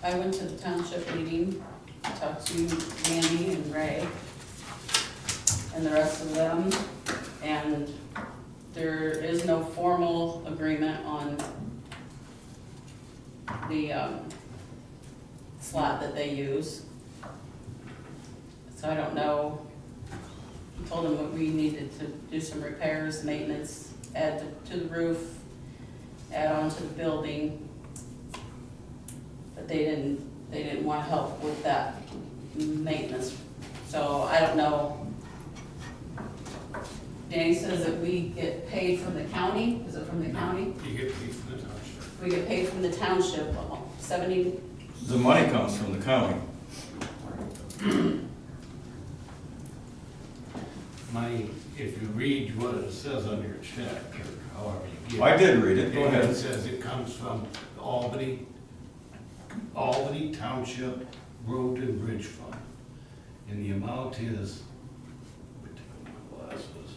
I went to the township meeting, talked to Mandy and Ray and the rest of them, and there is no formal agreement on the slot that they use. So I don't know, I told them that we needed to do some repairs, maintenance, add to the roof, add on to the building. But they didn't want to help with that maintenance. So I don't know. Danny says that we get paid from the county, is it from the county? You get paid from the township. We get paid from the township, 70, The money comes from the county. If you read what it says on your check, or however you get it. I did read it, go ahead. It says it comes from the Albany Township Road and Bridge Fund. And the amount is, let me take my glasses,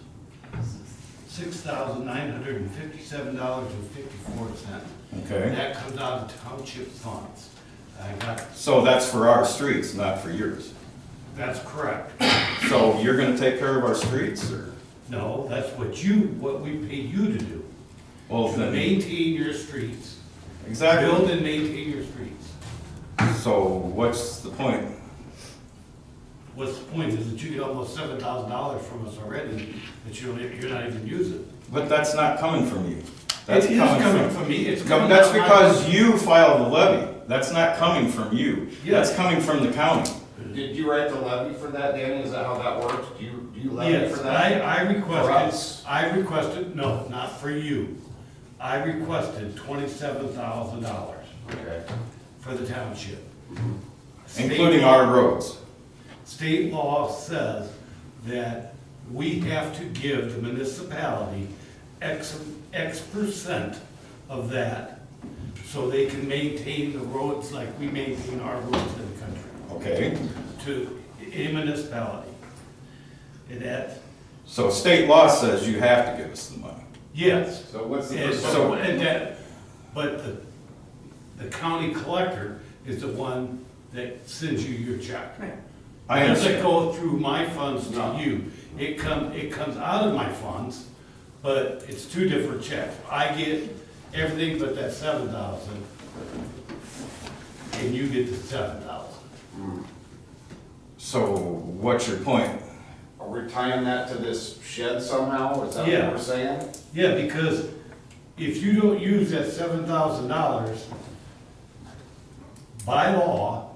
$6,957.54. Okay, That comes out of township funds. so that's for our streets, not for yours. That's correct. So you're gonna take care of our streets, or? No, that's what we pay you to do. Well, To then, maintain your streets. exactly. Build and maintain your streets. So what's the point? What's the point is that you get almost $7,000 from us already that you're not even using. But that's not coming from you. That's It is coming from me, it's coming. That's out my because budget. you filed the levy. That's not coming from you. That's coming from the county. Did you write the levy for that, Danny? Is that how that works? Do you levy Yes, for that? For us? I requested, no, not for you. I requested $27,000 Okay. for the township. Including our roads. State law says that we have to give the municipality X percent of that so they can maintain the roads like we maintain our roads in the country. Okay, To a municipality. And that, so state law says you have to give us the money. yes. So what's the And percent? so, and that, but the county collector is the one that sends you your check. I It doesn't understand. go through my funds No. to you. It comes out of my funds, but it's two different checks. I get everything but that 7,000, and you get the 7,000. So what's your point? Are we tying that to this shed somehow? Is that Yeah. what we're saying? Yeah, because if you don't use that $7,000 by law,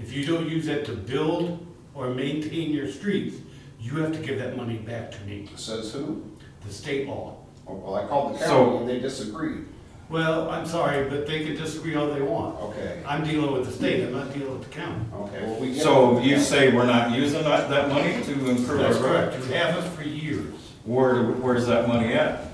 if you don't use that to build or maintain your streets, you have to give that money back to me, Says who? the state law. Oh, well, I called the So- county and they disagreed. Well, I'm sorry, but they can disagree all they want. Okay, I'm dealing with the state, I'm not dealing with the county. okay, well, we get. So you say we're not using that money to improve our That's roads? correct, you have it for years. Where's that money at?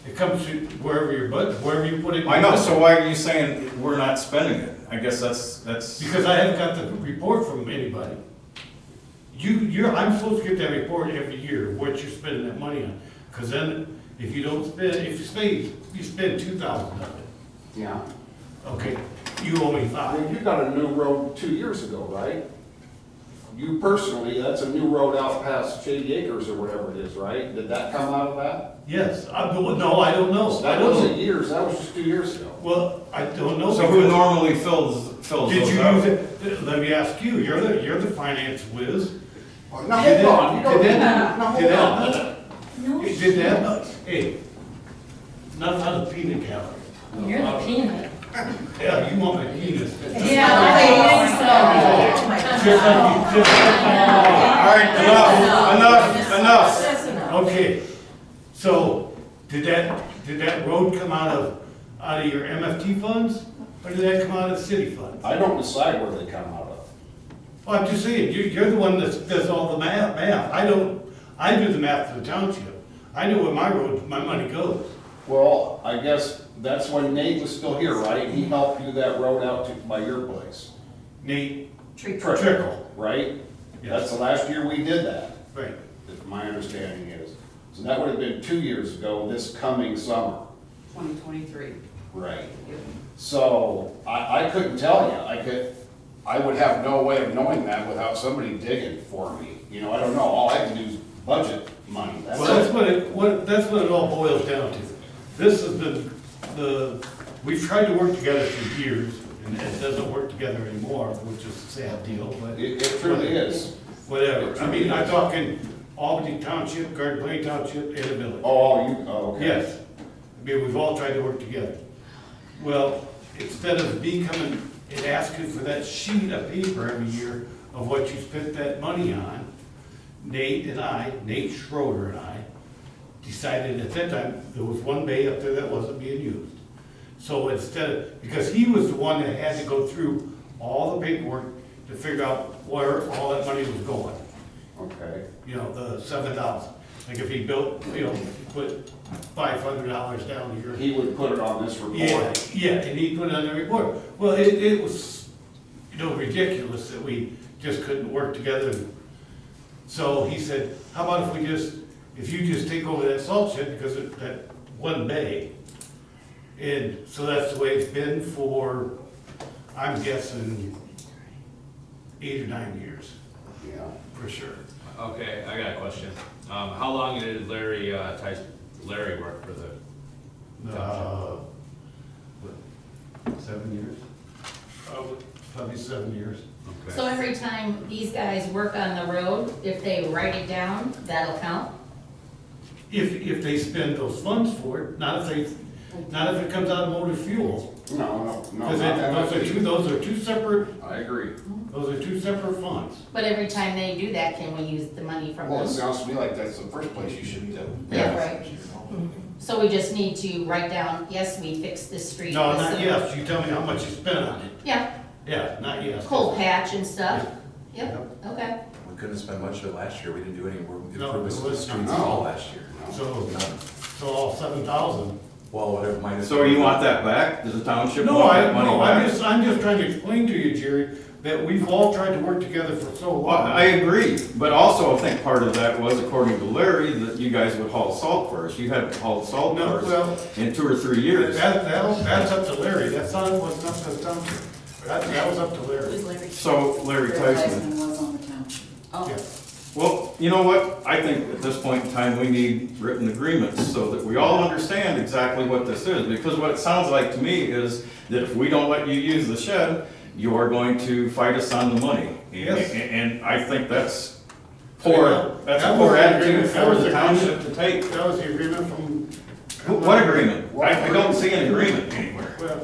It comes to wherever your budget, wherever you put it. in I know, your so budget. why are you saying we're not spending it? I guess that's. Because I haven't got the report from anybody. I'm supposed to get that report every year, what you're spending that money on. Because then, if you don't spend, if you spend 2,000 of it, Yeah. okay, you owe me I 5. mean, you got a new road 2 years ago, right? You personally, that's a new road out past Shady Acres or whatever it is, right? Did that come out of that? Yes, no, I don't know. I That don't wasn't know. years, that was just 2 years ago. Well, I don't know. So who because- normally fills Did those you out? use it, let me ask you, you're the finance whiz. Now, Did hold on, you that- don't, did now, that- hold did on. that- Did that, hey, not out of peanut gallery. You're the peanut. Yeah, you want my penis. Yeah, Just like you, All right, enough. Okay, so, did that road come out of your MFT funds, or did that come out of city funds? I don't decide where they come out of. Well, I'm just saying, you're the one that does all the math, I do the math for the township. I know where my money goes. Well, I guess that's when Nate was still here, right? He helped you that road out to, by your place. Nate Trickle, right? That's the last year we did that, Right. if my understanding is. So that would have been 2 years ago, this coming summer. 2023. Right. So, I couldn't tell you, I would have no way of knowing that without somebody digging for me. You know, I don't know, all I can do is budget money, that's Well, that's it. that's what it all boils down to. This has been we've tried to work together for years, and it doesn't work together anymore, which is a sad deal, but It truly is. whatever. I mean, I'm talking Albany Township, Garden Plain Township, and the village. Oh, okay. Yes. I mean, we've all tried to work together. Well, instead of me coming and asking for that sheet of paper every year of what you spent that money on, Nate Schroeder and I, decided at that time, there was one bay up there that wasn't being used. So because he was the one that had to go through all the paperwork to figure out where all that money was going. Okay. You know, the 7,000. Like if he built, he put $500 down here. He would put it on this report. Yeah, and he put it on the report. Well, it was, ridiculous that we just couldn't work together. So he said, how about if you just take over that salt shed, because of that one bay. And so that's the way it's been for, I'm guessing, 8 or 9 years, Yeah. for sure. Okay, I got a question. How long did Larry work for the? What, 7 years? Probably 7 years. Okay. So every time these guys work on the road, if they write it down, that'll count? if they spend those funds for it, not if it comes out of motor fuel. No. Because those are two separate, I agree. those are two separate funds. But every time they do that, can we use the money from Well, it them? sounds to me like that's the first place you should do. Yeah, right. So we just need to write down, yes, we fixed this street. No, with not some- yes, you tell me how much you spent on it. Yeah, Yeah, not yes. cold patch and stuff. Yep, okay. We couldn't spend much of it last year, we didn't do any No, improvements to it the was- streets no. at all last year. So, None. so all 7,000. Well, whatever, minus. So you want that back? Does the township No, want that money back? I'm just trying to explain to you, Jerry, that we've all tried to work together for so Well, long. I agree, but also I think part of that was, according to Larry, that you guys would haul salt for us. You haven't hauled salt No, for well, us in 2 or 3 years. that's up to Larry, that's not what's up to the township. That was up to Larry. Who's Larry? So Larry Tyson, Tyson was on the township. Oh, Yeah. well, you know what? I think at this point in time, we need written agreements so that we all understand exactly what this is. Because what it sounds like to me is that if we don't let you use the shed, you are going to fight us on the money. Yes. And I think that's Well, poor, that's a that poor was the attitude agreement- that for was the the township agreement. to take. That was the agreement from. What agreement? I don't see an agreement anywhere. Well,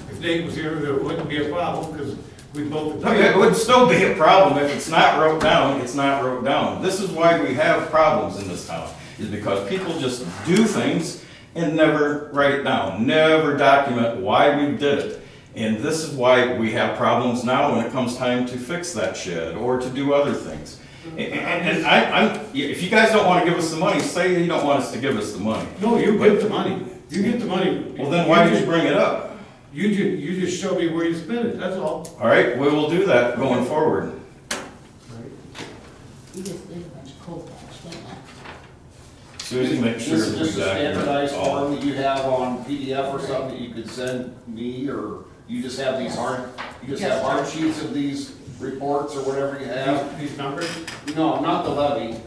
if Nate was here, there wouldn't be a problem, because we both. No, yeah, it would still be a problem if it's not wrote down, it's not wrote down. This is why we have problems in this town, is because people just do things and never write it down, never document why we did it. And this is why we have problems now when it comes time to fix that shed or to do other things. And if you guys don't wanna give us the money, say you don't want us to give us the money. No, you get the money. You get the money. Well, then why did you bring it up? You just show me where you spent it, that's all. All right, we will do that going forward. You just did a bunch of cold patch, didn't you? Susie, make sure This is it's just a standardized accurate. form that you have on PDF or something that you could send me, or you just have these you just have hard sheets of these reports or whatever you have? These numbers? No, not the levy,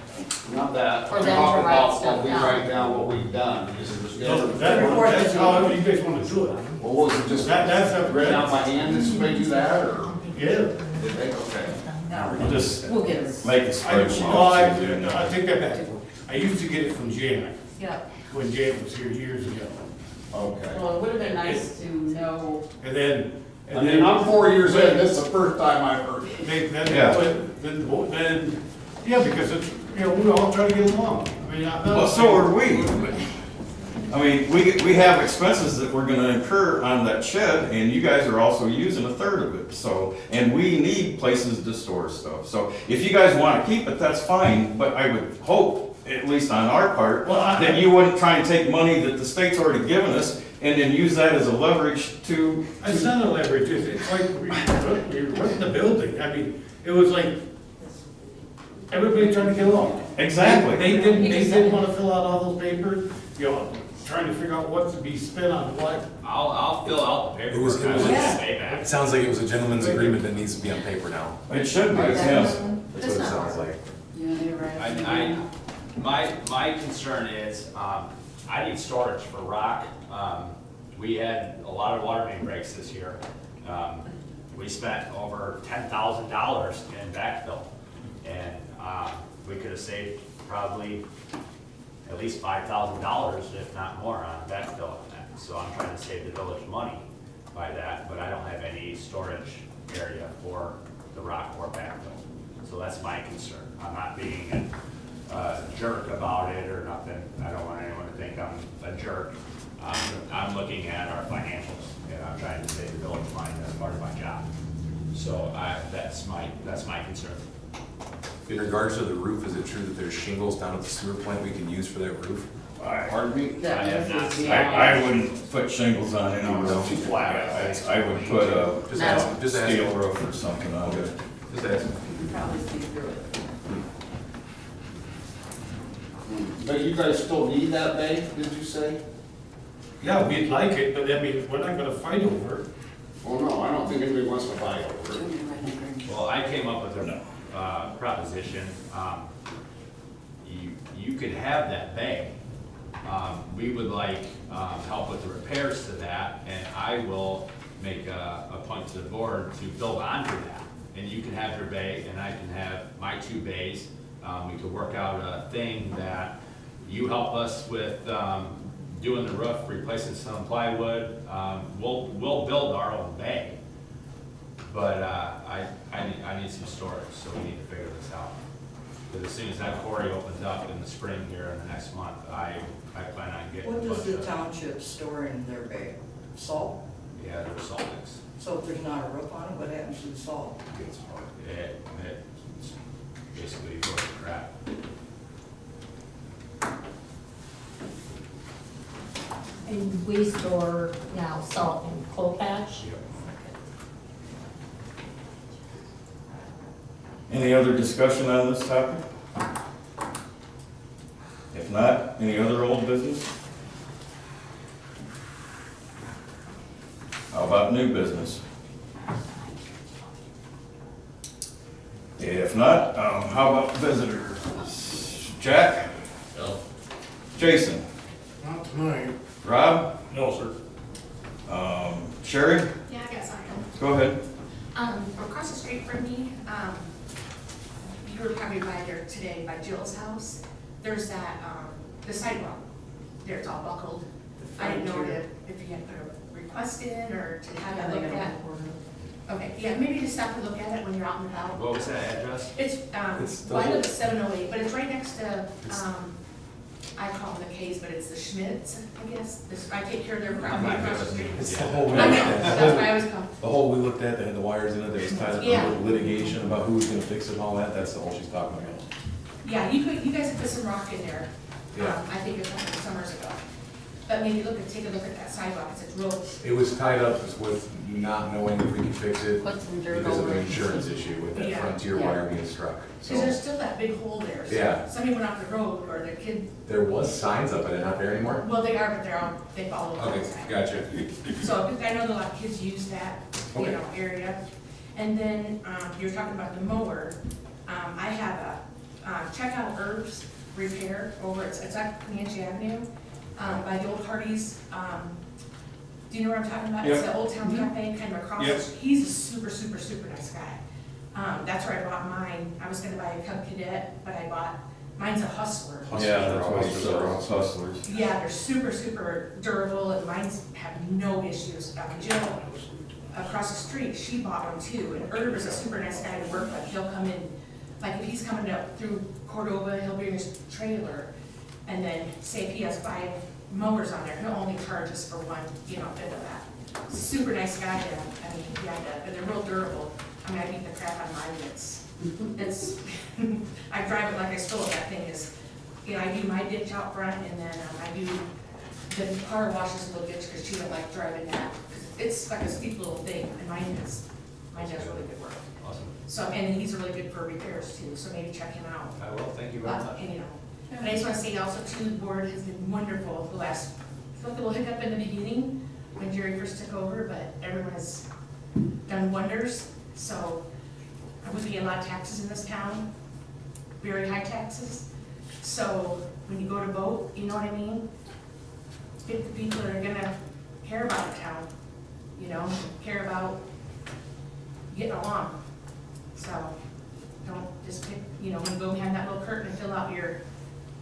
not that. For I'm them to talking write about stuff what we down. write down, what we've done. This is the So standard. that's how you guys wanna do it. Well, was it just That's up. written out by hand that somebody do that, or Yeah. did they? Okay. We'll just We'll get it. make a I spreadsheet. take that back. I used to get it from Jan, yeah. when Jan was here years ago. Okay. Well, it would have been nice to know, And then, I mean, I'm 4 years in, this is the first time I've heard it. Yeah. then, yeah, because it's, we all try to get along. I mean, Well, so are we. I mean, we have expenses that we're gonna incur on that shed, and you guys are also using a third of it, so, and we need places to store stuff. So if you guys wanna keep it, that's fine, but I would hope, at least on our part, Well, that you wouldn't try and take money that the state's already given us and then use that as a leverage to. It's not a leverage, it's like, we were renting the building, I mean, it was like, everybody trying to get along. Exactly. They didn't wanna fill out all those papers, trying to figure out what to be spent on what. I'll fill out the It was- paperwork, it I was- will pay back. It sounds like it was a gentleman's agreement that needs to be on paper now. It should be, yes. That's what it sounds like. Yeah, you're right. My concern is, I need storage for rock. We had a lot of water main breaks this year. We spent over $10,000 in backfill. And, we could have saved probably at least $5,000, if not more, on backfill on that. So I'm trying to save the village money by that, but I don't have any storage area for the rock or backfill. So that's my concern. I'm not being a jerk about it or nothing. I don't want anyone to think I'm a jerk. I'm looking at our financials and I'm trying to save the village money. That's part of my job. So that's my concern. In regards to the roof, is it true that there's shingles down at the sewer plant we can use for that roof? Pardon me? I have not seen. I wouldn't put shingles on any No, roof. too flat. I would put a Just ask, just ask. steel roof or something on it. Just ask. You can probably see through it. But you guys still need that bank, did you say? Yeah, we'd like it, but I mean, we're not gonna fight over it. Well, no, I don't think anybody wants to fight over it. Well, I came up with a proposition. You could have that bay. We would like help with the repairs to that, and I will make a point to the board to build onto that. And you can have your bay, and I can have my 2 bays. We could work out a thing that you help us with, doing the roof, replacing some plywood, we'll build our own bay. But, I need some storage, so we need to figure this out. Because as soon as that quarry opens up in the spring here in the next month, I plan on getting. What a does bunch the of- township store in their bay? Salt? Yeah, there's salt mix. So if there's not a roof on it, what happens to the salt? It basically goes to crap. And we store now salt in coal patch. Any other discussion on this topic? If not, any other old business? How about new business? If not, how about visitors? Jack? No. Jason? Not tonight. Rob? No, sir. Sherry? Yeah, I got something. Go ahead. Across the street from me, you were probably by there today by Jill's house. There's that, the sidewalk there, it's all buckled. I didn't know if you had put a request in or to have it looked at. Okay, yeah, maybe just stop and look at it when you're out and about. What was that address? It's, the well, I live whole- at 708, but it's right next to, I call them the K's, but it's the Schmidts, I guess. I take care of their property across the street. It's the whole, I know, that's why I always come. the whole we looked at, they had the wires in it, there was kind of Yeah. litigation about who was gonna fix it and all that, that's all she's talking about. Yeah, you guys put some rock in there. Yeah. I think it was a couple of summers ago. But maybe take a look at that sidewalk, it's real, It was tied up with not knowing if we could fix it Put some dirt because of over an it. insurance issue with that Yeah. frontier Yeah. wire being struck, because there's so. still that big hole there. So Yeah. somebody went off the road or the kid, There was signs up, but they're not there anymore? well, they are, but they follow the Okay, sign. gotcha. So, 'cause I know that a lot of kids use that, Okay. area. And then, you're talking about the mower. I have check out Herbs Repair over, it's at Comanche Avenue, by the old Hardee's. Do you know what I'm talking about? It's the Old Town Cafe, kind of across. Yep. He's a super, super, super nice guy. That's where I bought mine. I was gonna buy a Cub Cadet, but mine's a Hustler. Yeah, that's what it's hustlers. Yeah, they're super, super durable, and mine's have no issues. Jill, across the street, she bought one too, and Herb is a super nice guy to work with. He'll come in, like if he's coming up through Cordova, he'll bring his trailer, and then say if he has 5 mowers on there, he'll only charge us for one, bit of that. Super nice guy, but they're real durable. I mean, I beat the crap out of mine, it's, I drive it like I stole it. That thing is, I do my ditch out front, and then I do, the car washes a little ditch because she don't like driving that. It's like a steep little thing, and mine does really good work. Awesome. So, and he's really good for repairs too, so maybe check him out. I will, thank you very much. And I just want to say also too, the board has been wonderful the last, felt a little hiccup in the beginning when Jerry first took over, but everyone has done wonders. So we're paying a lot of taxes in this town, very high taxes. So when you go to vote, you know what I mean? Pick the people that are gonna care about the town, care about getting along. So don't just pick, when you go behind that little curtain and fill out your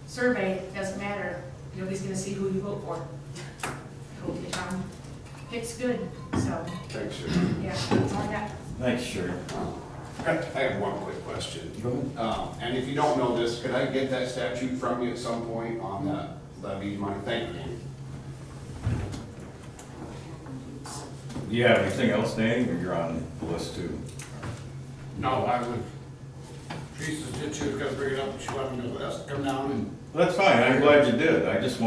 survey, it doesn't matter. Nobody's gonna see who you vote for. Hope the town picks good, so, Thanks, sir. yeah, that's all I got. Thanks, Sherry. I have one quick question. Go ahead. And if you don't know this, could I get that statute from you at some point on that levy money? Thank you. Do you have anything else, Danny, or you're on the list too? No, I would, Teresa said she was gonna bring it up, she wanted me to come down and. That's fine, I'm glad you did. I just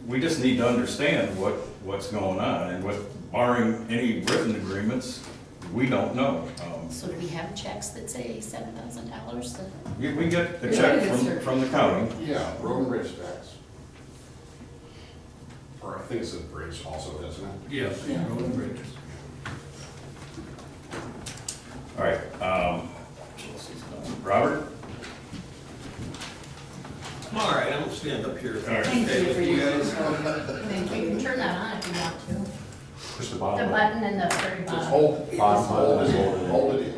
we just need to understand what's going on, and barring any written agreements, we don't know. So do we have checks that say $7,000? We get a check from the county. Yeah, road and bridge tax. Or I think it's a bridge also, doesn't it? Yes, road and bridge. All right, Robert? All right, I'm gonna stand up here. All right. Thank you for your guys. Thank you. You can turn that on if you want to. Push the The bottom. button and the very Just bottom. hold it in. Hold it in. Hold it in.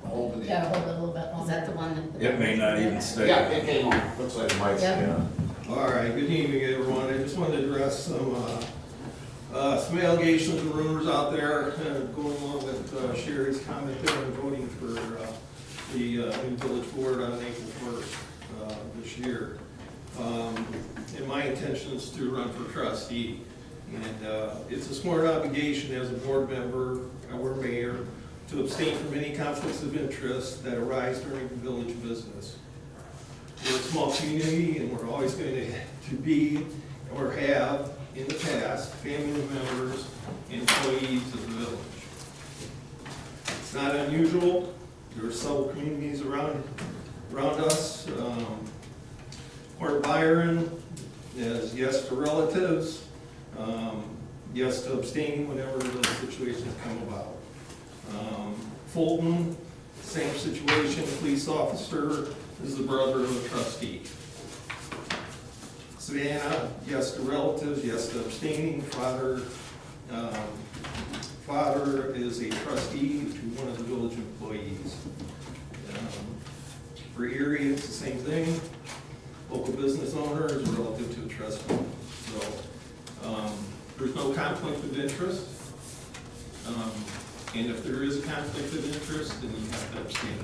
Hold it You in. gotta hold it a little bit longer. Is that the one that? Yep, may not even stay. Yeah, it came on, looks like Mike's, Yep. yeah. All right, good evening, everyone. I just wanted to address some allegations and rumors out there, going along with Sherry's comment there on voting for the new village board on April 1st this year. And my intention is to run for trustee. And it's a sworn obligation as a board member or mayor to abstain from any conflicts of interest that arise during the village business. We're a small community, and we're always going to be or have in the past family members, employees of the village. It's not unusual. There are several communities around us. Port Byron is yes to relatives, yes to abstaining whenever those situations come about. Fulton, same situation, police officer is the brother of the trustee. Savannah, yes to relatives, yes to abstaining. Father is a trustee to one of the village employees. For Erie, it's the same thing. Local business owner is relative to a trustee. So there's no conflict of interest. And if there is a conflict of interest, then you have to abstain.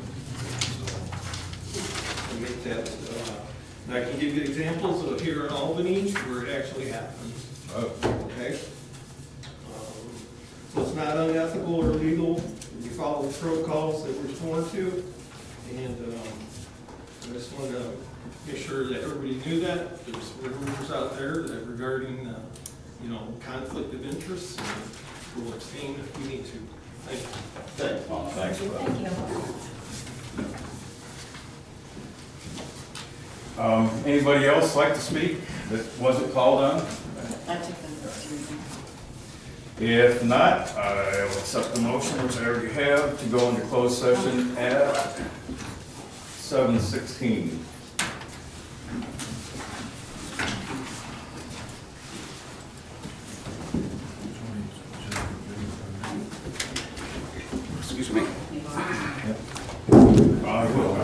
So I make that, and I can give you examples of here in Albany where it actually happens. Okay? So it's not unethical or illegal. We follow the protocols that we're sworn to. And I just wanted to make sure that everybody knew that. There's rumors out there that regarding, conflict of interest, and we'll abstain if we need to. Thank you. Thanks, Mom. Thanks, Bud. Thank you. Anybody else like to speak that wasn't called on? I take them as reading. If not, I will accept the motion, which I already have, to go into closed session at 7:16. excuse me. I will.